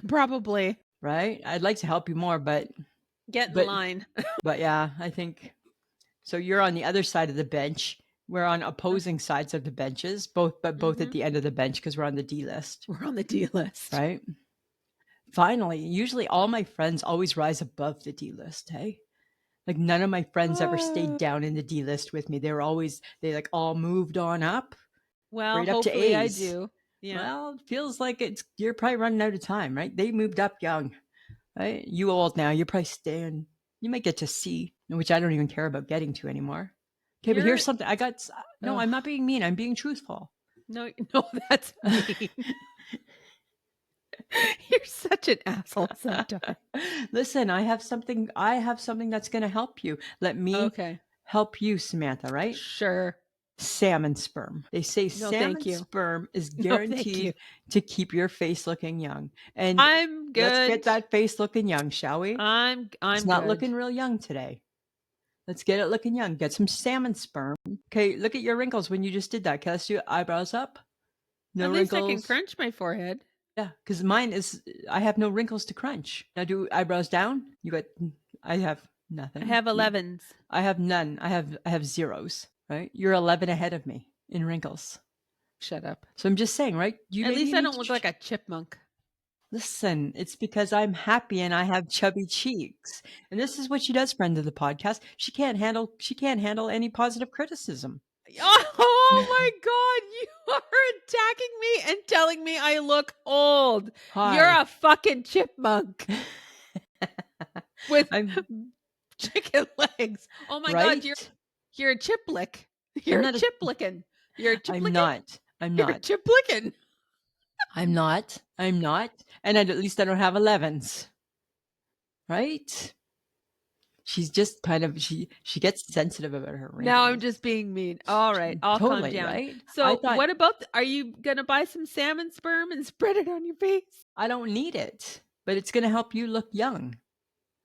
Probably. right? I'd like to help you more, Get in but line. but yeah, I think so. You're on the other side of the bench. We're on opposing sides of the benches, both at Hmm. the end of the bench because we're on the D list, We're on the D list. right? Finally, usually all my friends always rise above the D list, hey? Like none of my friends ever stayed Uh, down in the D list with me. They like all moved on up, well, right up to hopefully I A's. do. Yeah. Well, it feels like you're probably running out of time, right? They moved up young, right? You old now, you're probably staying. You might get to C, which I don't even care about getting to anymore. Okay, but here's You're something no, ugh. I'm not being mean. I'm being truthful. No, no, that's mean. You're such an asshole sometimes. Listen, I have something that's going to help you. Let me Okay. help you, Samantha, right? Sure. Salmon sperm. They say No, thank salmon you. sperm is No, thank you. guaranteed to keep your face looking young. And I'm let's get good. that face looking young, shall we? It's I'm not good. looking real young today. Let's get it looking young. Get some salmon sperm. Okay, look at your wrinkles when you just did that. Okay, let's do eyebrows up. No At least I can wrinkles. crunch my forehead. Yeah, because I have no wrinkles to crunch. Now do eyebrows down. I have I nothing. have 11s. I have none. I have zeros, right? You're 11 ahead of me in wrinkles. Shut up. So I'm just saying, right? At Maybe least you I need don't to look like a chipmunk. listen. It's because I'm happy and I have chubby cheeks. And this is what she does, friend of the podcast. She can't handle any positive criticism. Oh my god, you are attacking me and telling me I look old. You're Hi. a fucking chipmunk with I'm chicken legs. Oh my god, right. you're a chiplick. I'm You're a not a chiplickin. You're a I'm chiplickin? not. I'm You're a not. chiplickin. I'm not. I'm not. And at least I don't have 11s, right? She's just kind of she gets sensitive about her Now I'm wrinkles. just being mean. All right, I'll calm Totally, down. right? I So, thought what about are you gonna buy some salmon sperm and spread it on your face? I don't need it, but it's going to help you look young.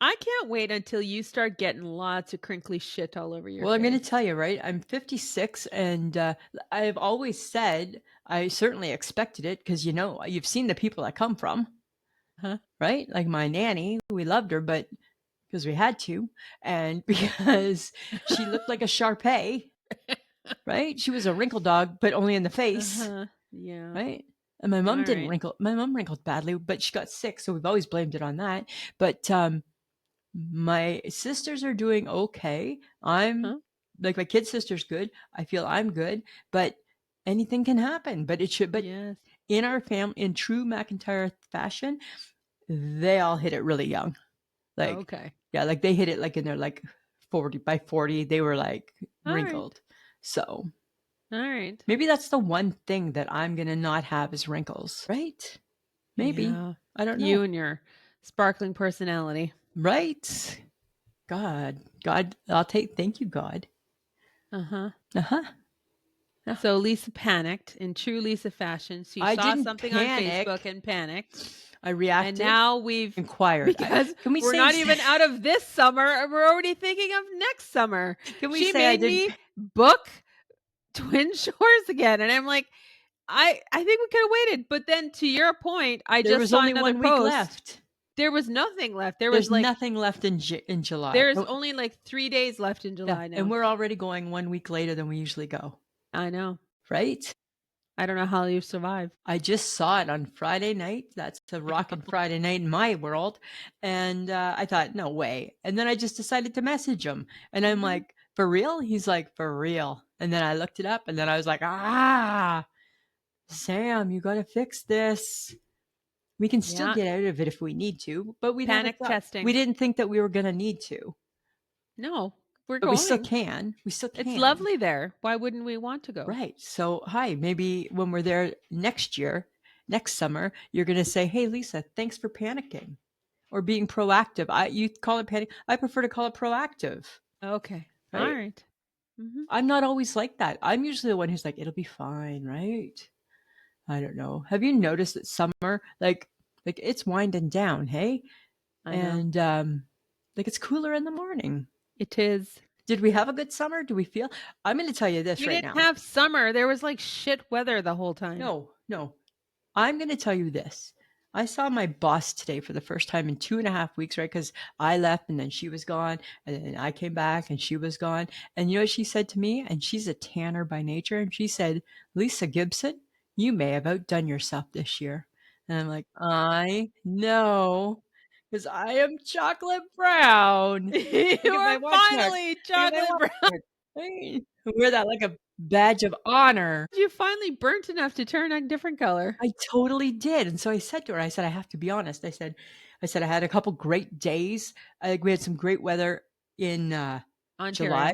I can't wait until you start getting lots of crinkly shit all over your Well, I'm gonna face. tell you, right? I'm 56, and, I've always said I certainly expected it because, you've seen the people I come from, Huh? right? Like my nanny, we loved her, but because we had to, and because she looked like a Shar, right? She was a wrinkle dog, but only in the face, Uh-huh. Yeah. right? And my mom didn't Alright. wrinkle. My mom wrinkled badly, but she got sick, so we've always blamed it on that. But my sisters are doing okay. I'm Huh? like my kid sister's good. I feel I'm good, but anything can happen. But it should. But Yes. in our family, in true McIntyre fashion, they all hit it really young. Like, Okay. yeah, like they hit it like in their like 40 by 40. They were like Alright. wrinkled. So Alright. maybe that's the one thing that I'm gonna not have is wrinkles, right? Maybe. Yeah. I don't You know. and your sparkling personality. Right? God, I'll take. Thank you, God. Uh-huh. Uh huh. Yeah. So Lisa panicked in true Lisa fashion. She I saw didn't something on Facebook panic. and panicked. I And reacted, now we've inquired. because Can we we're say? not even out of this summer and we're already thinking of next summer. Can we She say I made didn't? me book Twin Shores again. And I'm like, I think we could have waited. But then to your point, I There just was saw only another 1 week post. left. There was nothing left. There's nothing left in July. There's Oh, only like 3 days left in yeah, July and now. we're already going 1 week later than we usually go, I know. right? I don't know how you survive. I just saw it on Friday night. That's a rockin' Friday night in my world, and, I thought, "No way," and then I just decided to message him, and I'm Mhm. like, "For real?" He's like, "For real," and then I looked it up, and then I was like, "Ah, Sam, you gotta fix this. We can still Yeah. get out of it if we need to, but we never Panic thought we testing. didn't think that we were gonna need to, No, we're but we still going. can. We still It's can." lovely there. Why wouldn't we want to go? Right. So, hi, maybe when we're there next year, next summer, you're going to say, "Hey, Lisa, thanks for panicking or being proactive." You call it panic. I prefer to call it proactive, Okay. All right? right. Mhm. I'm not always like that. I'm usually the one who's like, "It'll be fine," right? I don't know. Have you noticed that summer, like it's winding down, hey? I know. And like it's cooler in the morning. It is. Did we have a good summer? Do we feel? I'm going to tell you this We right didn't now. have summer. There was like shit weather the whole time. No, no. I'm going to tell you this. I saw my boss today for the first time in 2.5 weeks, right? Because I left and then she was gone, and then I came back and she was gone. And you know what she said to me? And she's a tanner by nature. And she said, "Lisa Gibson, you may have outdone yourself this year." And I'm like, "I know, because I am chocolate brown." You Look at my are watch mark. finally Look at my chocolate watch brown. mark. Right? I wear that like a badge of honor. You finally burnt enough to turn a different color. I totally did, and so I said to her, I said, "I have to be honest." I said, "I had a couple great days." We had some great weather in, July. Ontario.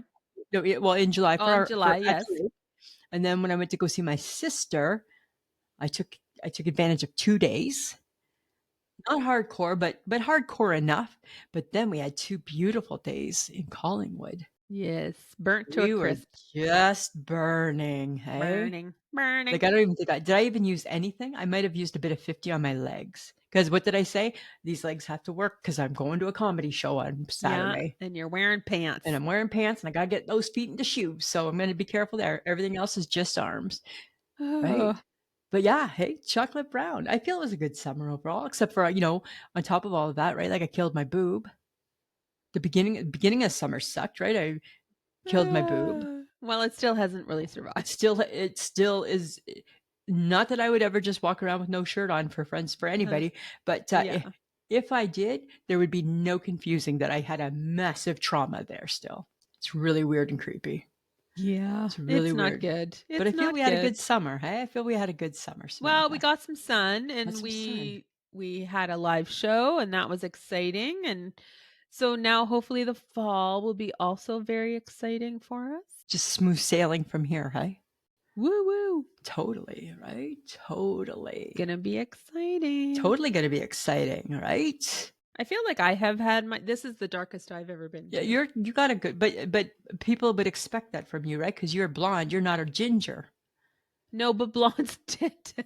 No, yeah, well, in July Oh, in for July, yes. actually, and then when I went to go see my sister, I took I took advantage of 2 days. Not hardcore, but hardcore enough, but then we had 2 beautiful days in Collingwood. Yes. Burnt to a We were crisp. just burning, hey? Burning. Like, Burning. I don't even think did I even use anything? I might have used a bit of 50 on my legs. Because what did I say? These legs have to work because 'cause I'm going to a comedy show on Yeah. Saturday, And you're wearing and pants. I'm wearing pants, and I gotta get those feet into shoes, so I'm gonna be careful there. Everything else is just arms, right? Oh. But yeah, hey, chocolate brown. I feel it was a good summer overall, except for, on top of all of that, right, like, I killed my boob. The beginning of summer sucked, right? I killed my boob. Well, it still hasn't really survived. It still is not that I would ever just walk around with no shirt on for Uh, anybody, but, yeah. if I did, there would be no confusing that I had a massive trauma there still. It's really weird and creepy. Yeah. It's really It's not weird. good. But I It's feel we not had a good. good summer, hey? I feel we had a good summer, Well, we Samantha. got some sun Got and some sun. we had a live show and that was exciting and so now hopefully the fall will be also very exciting for us. Just smooth sailing from here, hey? Woo woo. Totally, right? Totally. Gonna be exciting. Totally gonna be exciting, right? I feel like I have had my this is the darkest I've ever been Yeah, too. you got a good but people would expect that from you, right? Because 'Cause you're blonde, you're not a ginger. No, but blondes tend to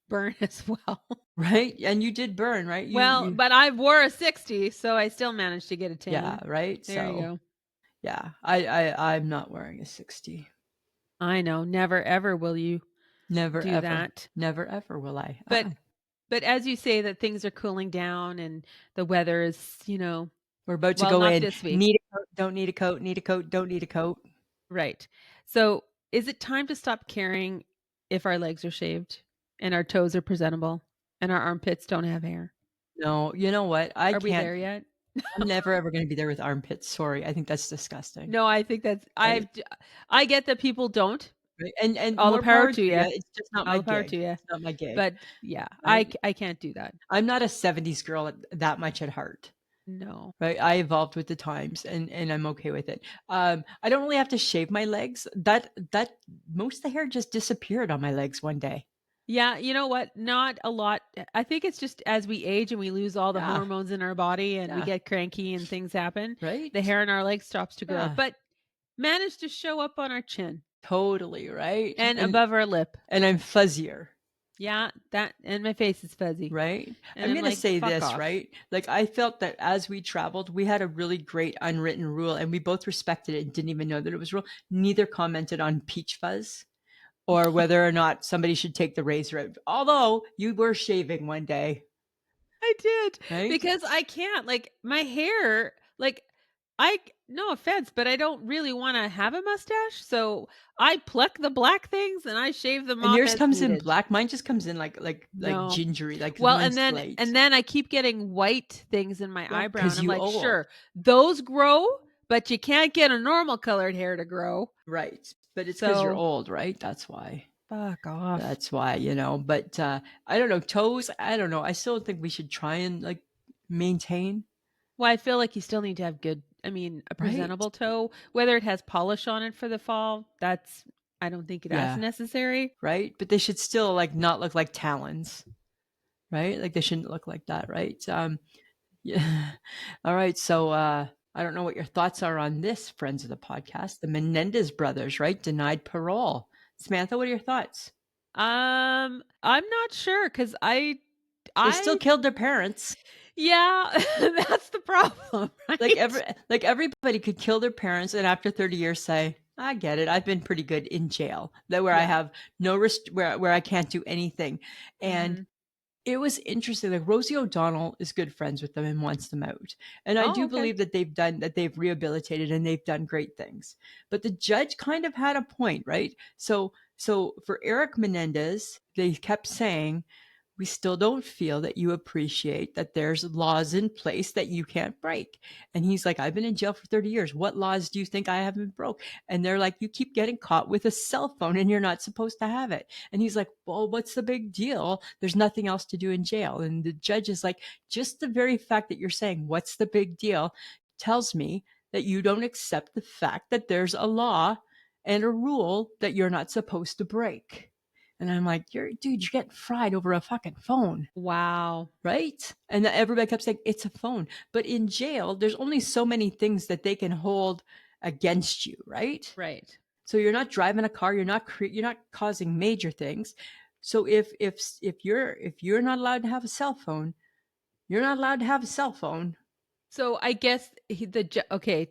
burn as well. right? And you did burn, right? Well, You but I wore a 60, so I still managed to get a yeah, tan. right? There you So, go. yeah, I'm not wearing a 60. I know, never ever will you Never do ever. that. Never ever will I. But but as you say that things are cooling down and the weather is, We're about to well, go not in. this week. Need a coat, don't need a coat, need a coat, don't need a coat. Right. So, is it time to stop caring if our legs are shaved and our toes are presentable and our armpits don't have hair? No, you know what? I Are we can't. there yet? I'm never ever gonna be there with armpits. Sorry. I think that's disgusting. No, I think that's Right? I get that people don't. Right? And All the more power power to to you. you. It's just not All my the power to gig. you. It's not my gig. But yeah, Right? I can't do that. I'm not a 70s girl that much at heart. No. Right? I evolved with the times and I'm okay with it. I don't really have to shave my legs. That most of the hair just disappeared on my legs one day. Yeah, you know what? Not a lot. I think it's just as we age and we lose all the Yeah. hormones in our body and we Yeah. get cranky and things happen, the Right? hair on our legs stops to grow. Yeah. But managed to show up on our chin Totally, right? and above our lip. And I'm fuzzier. Yeah, that and my face is fuzzy. Right? And I'm I'm gonna like, say fuck this, off. right? Like, I felt that as we traveled, we had a really great unwritten rule, and we both respected it and didn't even know that it was a rule. Neither commented on peach fuzz or whether or not somebody should take the razor out. Although you were shaving one day, I did right? because I can't like my hair like no offense, but I don't really want to have a mustache. So I pluck the black things and I shave them And off yours as comes in needed. black. Mine just comes in like No. gingery, like Well, mine's and light. then I keep getting white things in my Well, eyebrow and because I'm you like, old. "Sure, those grow, but you can't get a normal colored hair to grow." Right. But it's because you're So, old, right? That's why. fuck off. That's why, but, I don't know, toes, I don't know, I still think we should try and, like, maintain, Well, I feel like you still need to have good I mean, a right? presentable toe, whether it has polish on it for the fall, that's I don't think that's Yeah, necessary. right? But they should still, like, not look like talons, right? Like, they shouldn't look like that, right? Yeah. Alright, so, I don't know what your thoughts are on this, friends of the podcast. The Menendez brothers, right, denied parole. Samantha, what are your thoughts? I'm not sure because They still I killed their parents. yeah, that's the problem, Like right? everybody could kill their parents and after 30 years say, "I get it. I've been pretty good in jail." That where I Yeah. have no where I can't do anything. And Mhm. it was interesting. Like Rosie O'Donnell is good friends with them and wants them out. And I Oh, do okay. believe that they've rehabilitated and they've done great things. But the judge kind of had a point, right? So for Eric Menendez, they kept saying we still don't feel that you appreciate that there's laws in place that you can't break. And he's like, I've been in jail for 30 years. What laws do you think I haven't broke? And they're like, you keep getting caught with a cell phone and you're not supposed to have it. And he's like, well, what's the big deal? There's nothing else to do in jail. And the judge is like, just the very fact that you're saying, what's the big deal, tells me that you don't accept the fact that there's a law and a rule that you're not supposed to break. And I'm like, you're getting fried over a fucking phone, Wow. right? And everybody kept saying it's a phone. But in jail, there's only so many things that they can hold against you, right? Right. So you're not driving a car, you're not causing major things. So if you're not allowed to have a cell phone, you're not allowed to have a cell phone. So I guess okay,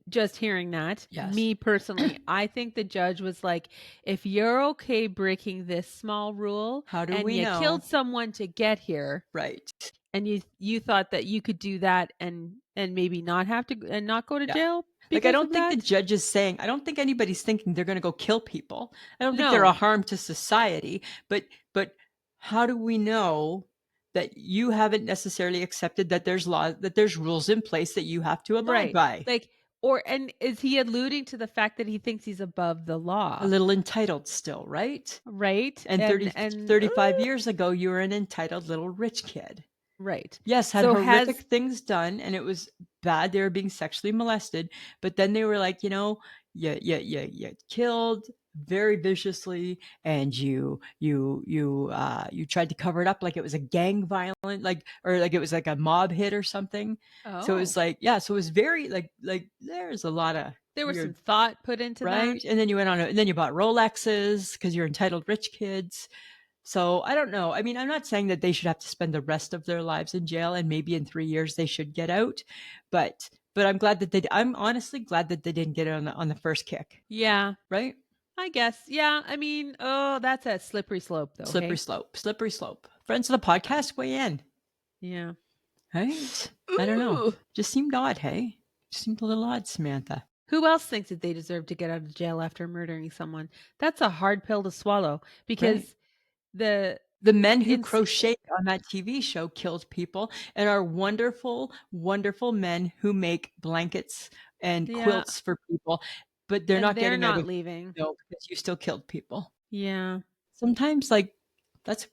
just hearing that, Yes. me personally, I think the judge was like, if you're okay breaking this small rule How do and we you killed know? someone to get here Right. and you thought that you could do that and maybe not have to and not go to Yeah. jail Like, I because of don't think the that? judge is saying, I don't think anybody's thinking they're going to go kill people. I don't think they're a No. harm to society, but how do we know that you haven't necessarily accepted that there's laws, that there's rules in place that you have to abide Right. by? Like or and is he alluding to the fact that he thinks he's above the A law? little entitled still, right? Right? And And 30, and 35 years ago, you were an entitled little rich kid. right. Yes, had So has horrific things done, and it was bad. They were being sexually molested, but then they were like, you killed very viciously, and you tried to cover it up like it was a gang violent, like or like it was like a mob hit or something. So it was oh, like, yeah, so it was very like there's a lot of there was some weird, thought put into that? right? And then you went on, and then you bought Rolexes because you're entitled rich kids. So I don't know. I mean, I'm not saying that they should have to spend the rest of their lives in jail, and maybe in 3 years they should get out, but I'm glad that I'm honestly glad that they didn't get it on the first kick, Yeah, right? I guess. Yeah, I mean, oh, that's a slippery slope though, Slippery hey? slope, slippery slope. Friends of the podcast, weigh in, Yeah. right? I don't know. Ooh. Just seemed odd, hey? Just seemed a little odd, Samantha. Who else thinks that they deserve to get out of jail after murdering someone? That's a hard pill to swallow Right. because the The men who ins crocheted on that TV show killed people and are wonderful, wonderful men who make blankets and yeah, quilts for people, but they're and not they're getting out not of leaving. jail because you still killed people. Yeah. Sometimes, like, that's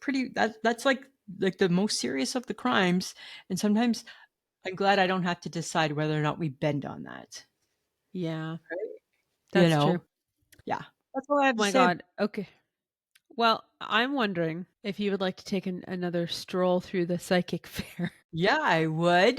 like the most serious of the crimes, and sometimes I'm glad I don't have to decide whether or not we bend on that. Yeah. You That's true. know? Yeah. That's all I have Oh to my say. god. Okay. Well, I'm wondering if you would like to take another stroll through the psychic fair. Yeah, I would.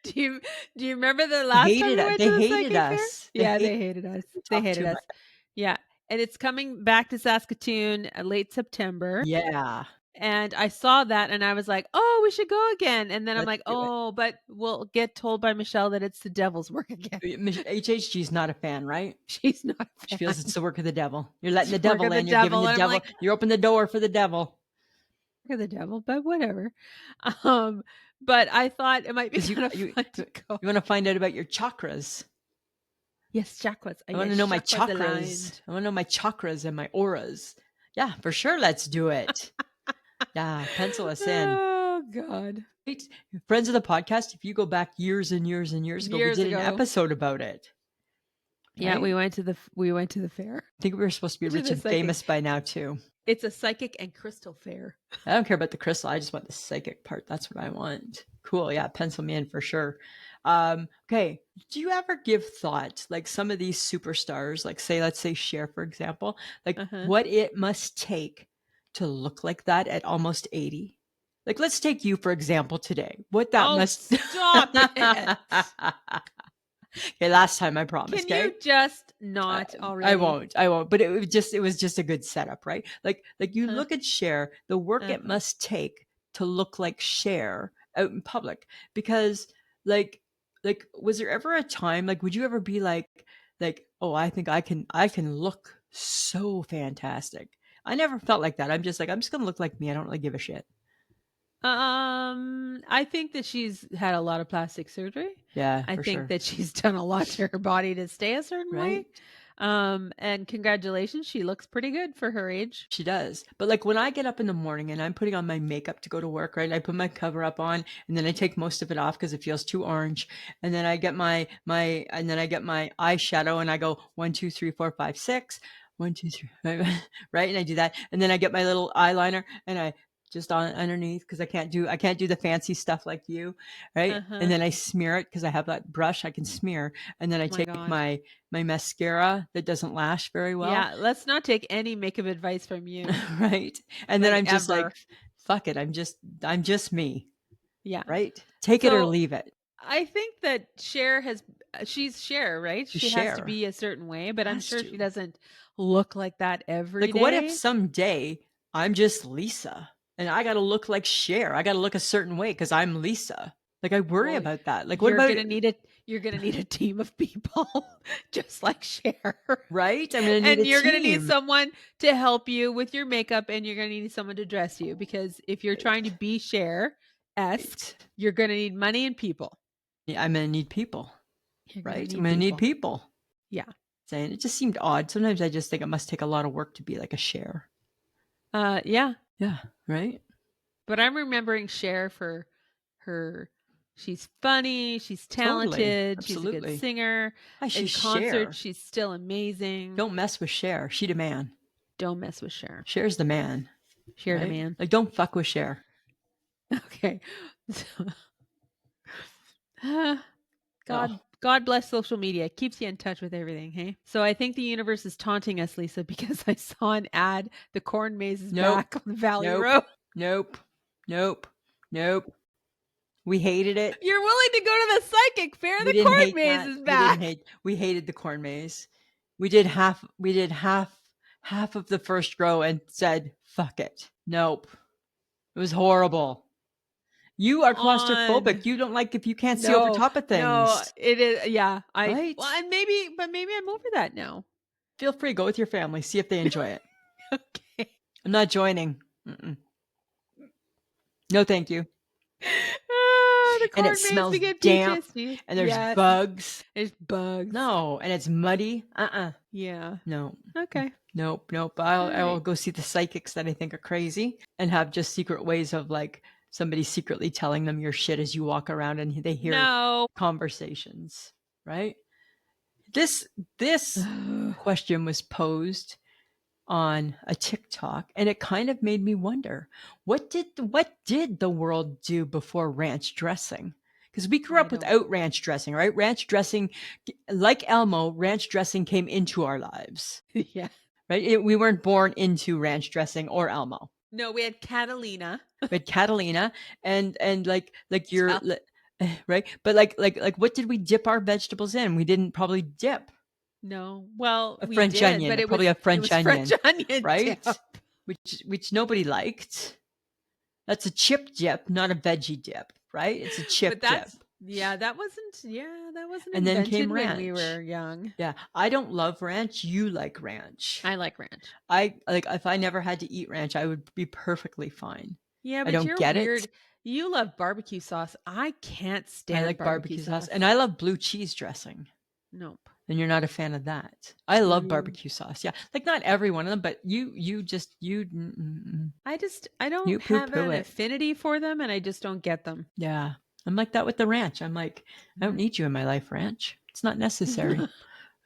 Do you do you remember the last time we went They to the hated psychic fair? us. They Yeah, hated they hated us. we They talked hated too us. much. Yeah, and it's coming back to Saskatoon late September. Yeah. And I saw that and I was like, "Oh, we should go again." And then I'm Let's like, do it. "Oh, but we'll get told by Michelle that it's the devil's work again." HHG's not a fan, right? She's not She a feels it's fan. the work of the devil. You're letting It's the the work devil of the in. You're giving devil. the And I'm devil. like, You open the door for the devil "Work of the devil," but whatever. Um, but I thought it might be because kind of fun to go. you want to find out about your chakras. Yes, chakras. I want Yes, to know my chakras chakras. aligned. I want to know my chakras and my auras. Yeah, for sure. Let's do it. Yeah, pencil us in. Oh god. Right? Friends of the podcast, if you go back years and years and years ago, we Years did an ago. episode about it. Yeah, Right? we went to the fair. I think we were supposed to be To rich the and psychic. famous by now too. It's a psychic and crystal fair. I don't care about the crystal. I just want the psychic part. That's what I want. Cool. Yeah, pencil me in for sure. Okay. Do you ever give thought, like some of these superstars, like let's say Cher, for example, like Uh-huh. what it must take to look like that at almost 80? Like, let's take you, for example, today. What that Oh, must. stop it. Okay, last time I promise. Can Okay. you just not I already? won't. I won't. But it was just a good setup, right? Like you Uh-huh. look at Cher, the work it Uh-huh. must take to look like Cher out in public. Because like was there ever a time, like would you ever be like, oh, I think I can look so fantastic. I never felt like that. I'm just like, I'm just gonna look like me. I don't really give a shit. I think that she's had a lot of plastic surgery. Yeah, I for think sure. that she's done a lot to her body to stay a certain Right? way. And congratulations, she looks pretty good for her age. She does. But like when I get up in the morning and I'm putting on my makeup to go to work, right? I put my cover up on and then I take most of it off because it feels too orange. And then I get my and then I get my eyeshadow and I go 1, 2, 3, 4, 5, 6. 1, 2, 3, 5, right? And I do that. And then I get my little eyeliner and I just on underneath because I can't do the fancy stuff like you, right? And Uh-huh. then I smear it because I have that brush I can smear. And then I Oh my take god. my mascara that doesn't lash very well. Yeah, let's not take any makeup advice from you. Right? And then Like I'm just like, ever. fuck it. I'm just me, Yeah. right? Take it or So leave it. I think that Cher has she's Cher, right? To She has to share. be a certain way, but I'm Has sure she to. doesn't look like that every Like, what if day. someday I'm just Lisa and I got to look like Cher? I got to look a certain way because I'm Lisa. Like, I worry Well, about that. Like, what about, you're gonna need a team of people just like Cher. right? I'm going to need And a you're gonna need team. someone to help you with your makeup and you're gonna need someone to dress you because if you're trying to be Cher-esque, Right. you're gonna need money and people. Yeah, I'm going to need people, You're gonna right? I'm need going to need people. people. Yeah. Saying it just seemed odd. Sometimes I just think it must take a lot of work to be like a Cher. Yeah. Yeah, right? But I'm remembering Cher for her she's funny, she's Totally. talented, she's a good Absolutely. singer. Hi, In she's concert, Cher. she's still amazing. Don't mess with Cher. She the man. Don't mess with Cher. Cher's the man. Cher the Right? man. Like, don't fuck with Cher. Okay. Oh, God bless social media. It keeps you in touch with everything, hey? So I think the universe is taunting us, Lisa, because I saw an ad, the corn maze is nope. back on Valley Nope. Road. Nope. Nope. Nope. We hated it. You're willing to go to the psychic fair? We The didn't corn hate maze that. is We back. didn't hate. We hated the corn maze. We did half of the first row and said, fuck it. Nope. It was horrible. You are On. claustrophobic. You don't like if you can't see over No, top of no, things, it is, yeah, right? and maybe I'm over that now. Feel free, go with your family, see if they enjoy it. Okay. I'm not joining. Mm-mm. No, thank you. Ah, the And it corn makes me smells get damp, PTSD. and there's Yes, bugs. there's bugs. No, and it's muddy. Yeah. No. Okay. Nope. All I will right. go see the psychics that I think are crazy and have just secret ways of like somebody secretly telling them your shit as you walk around and they hear No. conversations, right? This question was posed on a TikTok and it kind of made me wonder what did the world do before ranch dressing? Because we grew I up don't. without ranch dressing, right? Ranch dressing, like Elmo, ranch dressing came into our lives, Yeah. right? We weren't born into ranch dressing or Elmo. No, we had Catalina. We had Catalina and like your Yeah. right, but like what did we dip our vegetables in? We didn't probably dip No. Well, a we French did, but onion, probably a it French was French onion, onion dip. right? Which nobody liked. That's a chip dip, not a veggie dip, right? It's a But chip dip. that wasn't And then invented came when we were ranch. young. Yeah, I don't love ranch. You like ranch. I like ranch. I like if I never had to eat ranch, I would be perfectly fine. Yeah, I but don't you're get it. weird. You love barbecue sauce. I can't I stand like barbecue barbecue sauce and sauce. I love blue cheese dressing. Nope. And you're not a fan of that. I love Mm. barbecue sauce. Yeah. Like not every one of them, but I you don't poo have poo an it. affinity for them and I just don't get them. Yeah. I'm like that with the ranch. I'm like, I don't Mm. need you in my life, ranch. It's not necessary.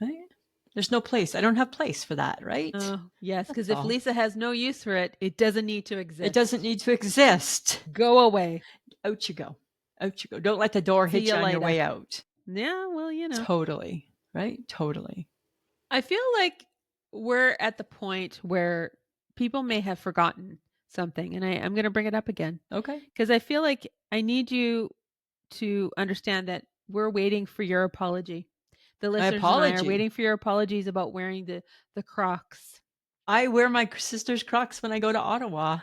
Right? There's no place. I don't have place for that, right? Oh, yes, That's because if all. Lisa has no use for it, it doesn't need to It doesn't exist. need to exist. Go away. Out you go. Out you go. Don't let the door See hit you you on your later. way out. Yeah, well, Totally. Right? Totally. I feel like we're at the point where people may have forgotten something, and I'm going to bring it up again Okay. because I feel like I need you to understand that we're waiting for your apology. The My listeners and I are apology. waiting for your apologies about wearing the Crocs. I wear my sister's Crocs when I go to Ottawa.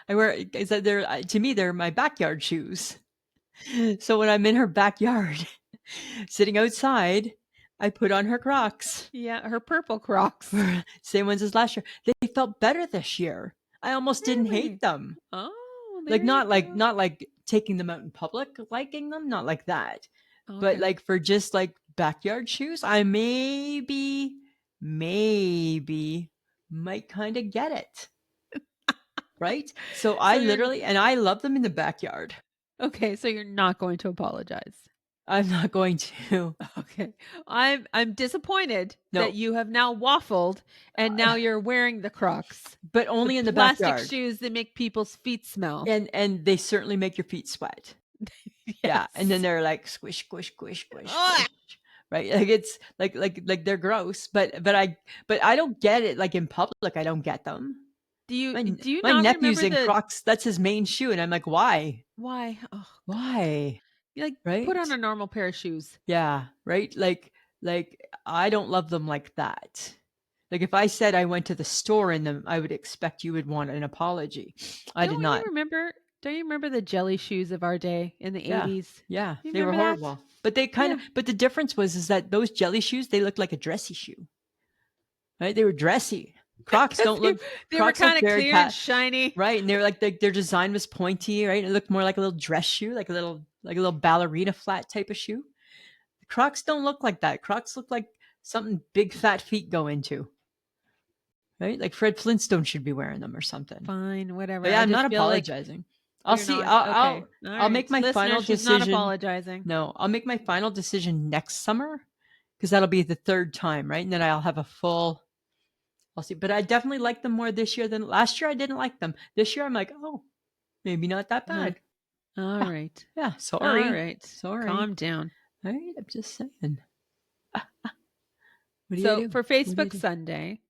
I wear is that they're to me they're my backyard shoes. So when I'm in her backyard, sitting outside, I put on her Crocs. Yeah, her purple Crocs. Same ones as last year. They felt better this year. I almost didn't hate Really? them. Oh, Like there you go. not like taking them out in public, liking them, not like that. But Okay. like for just like backyard shoes, I maybe might kind of get it. Right? So I So you're literally and I love them in the backyard. okay, so you're not going to apologize. I'm not going to. Okay. I'm disappointed that No, you have now waffled and now you're wearing the Crocs. but The only in the plastic backyard. shoes that make people's feet smell. And they certainly make your feet sweat. Yeah, and then Yes. they're like squish, squish, squish, squish, Ugh! squish. Right? Like it's like they're gross, but I don't get it. Like in public, I don't get them. Do you My not nephew's remember in the Crocs. That's his main shoe, and I'm like, why? why? Oh god. Why? You like put on Right? a normal pair of shoes. Yeah, right? Like I don't love them like that. Like if I said I went to the store in them, I would expect you would want an apology. I did Don't you not. remember don't you remember the jelly shoes of our day in the Yeah. 80s? Yeah, You they were remember that? horrible. But they kind Yeah. of but the difference was is that those jelly shoes, they looked like a dressy shoe. Right? They were dressy. Crocs Because don't look they were Crocs look kind of very clear and shiny. right, and they were like their design was pointy, right? It looked more like a little dress shoe, like a little ballerina flat type of shoe. Crocs don't look like that. Crocs look like something big fat feet go into, right? Like Fred Flintstone should be wearing them or something. Fine, whatever. But yeah, I I'm not just feel like apologizing. I'll you're see. not. Okay. All I'll make right. my Listener, final she's not decision. apologizing. No, I'll make my final decision next summer because that'll be the third time, right? And then I'll have a full. I'll see. But I definitely like them more this year than last year. I didn't like them. This year, I'm like, oh, maybe not that Uh, bad. all Yeah, right. yeah. All Sorry, right. sorry. Calm down. All right, I'm just saying. What do you So do? for What do you Facebook do? Sunday,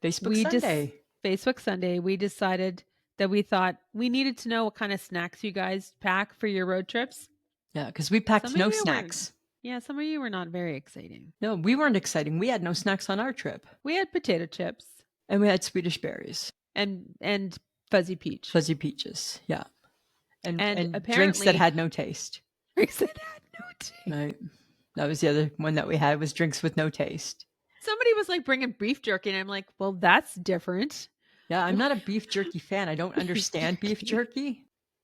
Facebook we just Sunday. Facebook Sunday, we decided that we thought we needed to know what kind of snacks you guys pack for your road trips. Yeah, because we Some packed of no you were snacks. yeah, some of you were not very exciting. No, we weren't exciting. We had no snacks on our trip, We had potato chips and we had Swedish berries. and fuzzy peach. Fuzzy peaches. Yeah. And And drinks that apparently, had no taste. drinks that had no taste. Right. That was the other one that we had, was drinks with no taste. Somebody was like bringing beef jerky, and I'm like, well, that's different. Yeah, I'm not a beef jerky fan. I don't Beef understand beef jerky. jerky.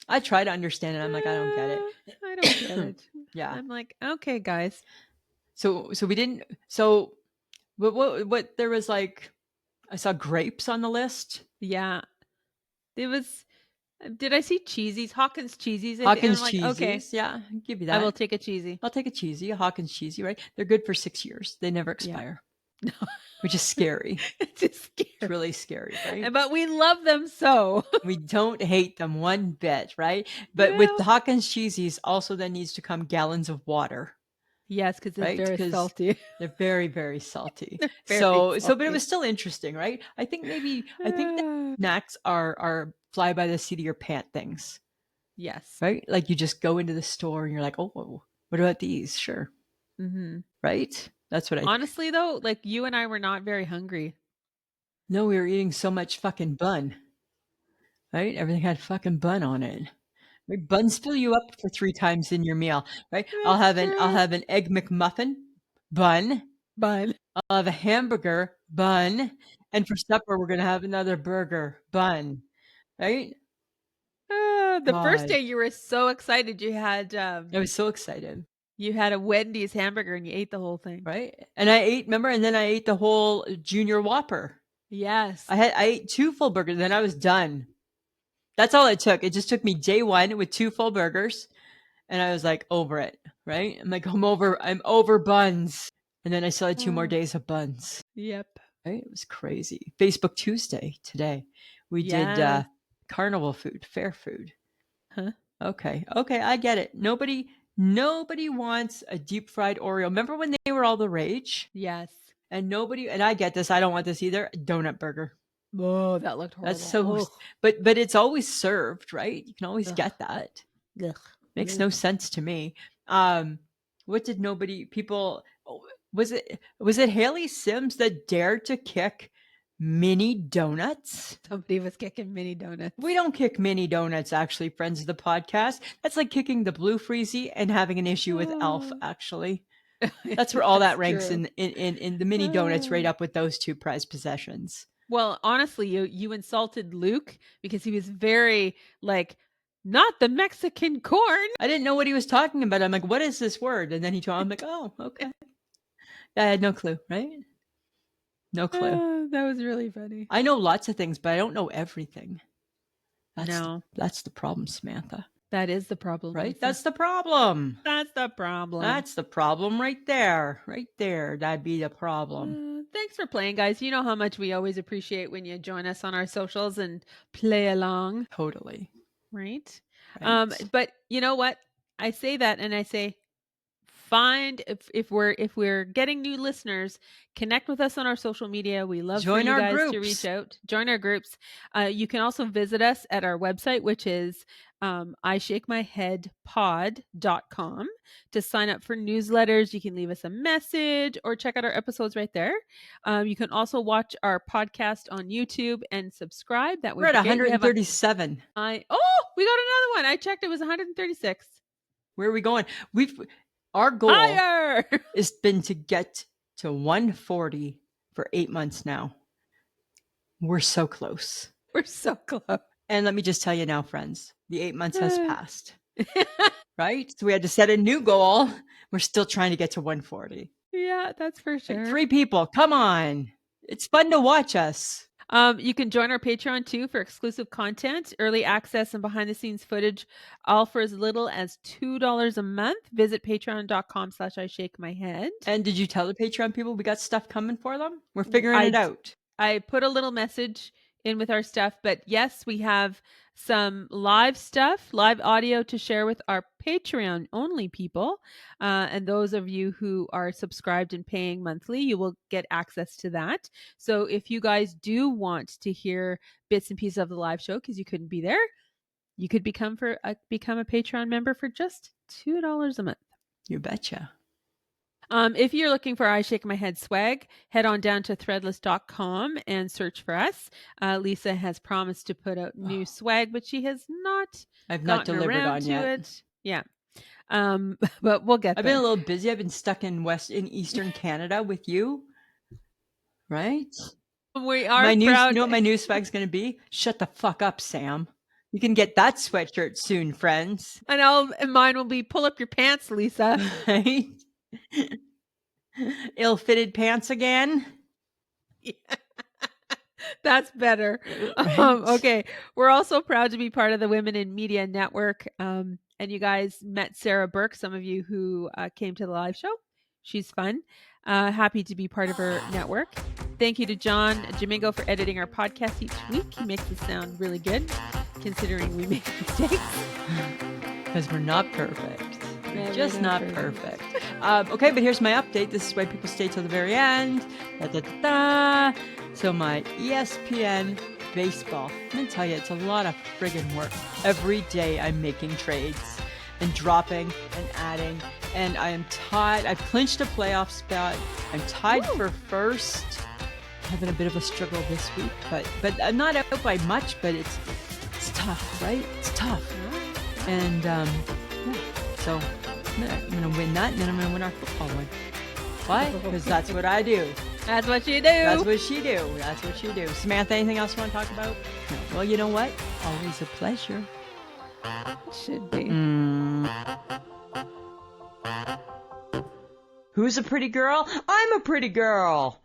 I try to understand it. I'm like, I don't get it. I don't get it. Yeah. I'm like, okay, guys. So we didn't. What there was like, I saw grapes on the list. Yeah. It was, did I see cheesies? Hawkins cheesies. And I'm Hawkins like, okay, cheesies. Yeah, I'll give you I will that. take a cheesy. I'll take a cheesy, a Hawkins cheesy, right? They're good for 6 years. They never Yeah. expire, No, which is scary. it's just It's scary. really scary, right? But we love them so. We don't hate them one bit, right? But with the Well, Hawkins cheesies, also then needs to come gallons of water, yes, because it's right? very Because salty. they're very, very salty. They're very But it salty. was still interesting, right? I think that Ah, snacks are fly by the seat of your pant things, yes. right? Like you just go into the store and you're like, oh, what about these? Sure, Hmm. right? That's what I. Honestly, though, like you and I were not very hungry. No, we were eating so much fucking bun, right? Everything had fucking bun on it. Right? Buns fill you up for 3 times in your meal, right? That's I'll true. have an egg McMuffin, bun. But I'll have a hamburger, bun, and for supper we're gonna have another burger, bun, right? the first God, day you were so excited I was so excited, you had a Wendy's hamburger and you ate the whole thing. right? And I ate, remember, and then I ate the whole junior Whopper. Yes. I ate 2 full burgers, then I was done. That's all it took. It just took me day 1 with 2 full burgers, and I was like over it, right? I'm like, I'm over buns. And then I still had 2 more Uh, days of buns. yep. Right? It was crazy. Facebook Tuesday today. We did Yes. carnival food, fair food. Huh? Okay. Okay, I get it. Nobody wants a deep fried Oreo. Remember when they were all the rage? Yes. And I get this, I don't want this either. Donut burger. Oh, that looked That's horrible. so, Ugh. but it's always served, right? You can always Ugh. get that. Ugh. Makes Ugh. no sense to me. What did nobody people was it Haley Sims that dared to kick mini donuts? Somebody was kicking mini We donuts. don't kick mini donuts, actually, friends of the podcast. That's like kicking the blue freezy and having an issue with Elf, Oh. actually. That's where all that That's ranks true. in the mini donuts, right Uh, up with those 2 prized possessions. well, honestly, you insulted Luke because he was very like, not the Mexican corn. I didn't know what he was talking about. I'm like, what is this word? And then he told me, I'm like, oh, okay. I had no clue, right? No clue. That was really funny. I know lots of things, but I don't know everything. No, That's the problem, Samantha. that is the problem, Right? Lisa. That's the problem. That's the problem. That's the problem right there. Right there. That'd be the problem. Thanks for playing, guys. You know how much we always appreciate when you join us on our socials and play along, Totally. right? Right. But you know what? I say that and I say find if we're getting new listeners, connect with us on our social media. We love for Join you our guys to groups. reach out, join our groups. You can also visit us at our website, which is ishakemyheadpod.com, to sign up for newsletters. You can leave us a message or check out our episodes right there. You can also watch our podcast on YouTube and subscribe. That We're would at be great. We have 137. we got another one. I checked, it was 136. Where are we going? Our goal Higher. has been to get to 140 for 8 months now. We're so close. We're so close. And let me just tell you now, friends, the 8 months has passed. Right? So we had to set a new goal. We're still trying to get to 140. Yeah, that's for sure. 3 people. Come on. It's fun to watch us. You can join our Patreon too for exclusive content, early access, and behind the scenes footage, all for as little as $2 a month. Visit patreon.com/ishakemyhead. And did you tell the Patreon people we got stuff coming for them? We're figuring it out. I put a little message in with our stuff, but yes, we have some live stuff, live audio to share with our Patreon only people. And those of you who are subscribed and paying monthly, you will get access to that. So if you guys do want to hear bits and pieces of the live show because you couldn't be there, you could become a Patreon member for just $2 a month. You betcha. If you're looking for I Shake My Head swag, head on down to threadless.com and search for us. Lisa has promised to put out new swag, but she has not I've not gotten delivered around on to yet. it. Yeah. But we'll get I've been a there. little busy. I've been stuck in Eastern Canada with you, right? We are You proud. know what my new swag's gonna be? Shut the fuck up, Sam. You can get that sweatshirt soon, friends. And mine will be pull up your pants, Lisa. Right? Ill-fitted pants again. Yeah, that's better. Right? Okay. We're also proud to be part of the Women in Media Network. And you guys met Sarah Burke, some of you who came to the live show. She's fun. Happy to be part of her network. Thank you to John Jamingo for editing our podcast each week. He makes it sound really good, considering we make mistakes. Because we're not perfect. Yeah, we're Just not not perfect. Okay, but here's my update. This is why people stay till the very end. Da, da, da, da. So my ESPN baseball. I'm gonna tell you, it's a lot of friggin' work. Every day I'm making trades and dropping and adding, and I am tied. I've clinched a playoff spot. I'm tied for first. Having a bit of a struggle this week, but I'm not out by much. But it's tough, right? It's tough. And yeah, so I'm gonna win that, and then I'm gonna win our football one. Why? Because that's what I do. That's what you do. That's what she do. That's what she do. Samantha, anything else you want to talk about? No. Well, you know what? Always a pleasure. Should be. Who's a pretty girl? I'm a pretty girl.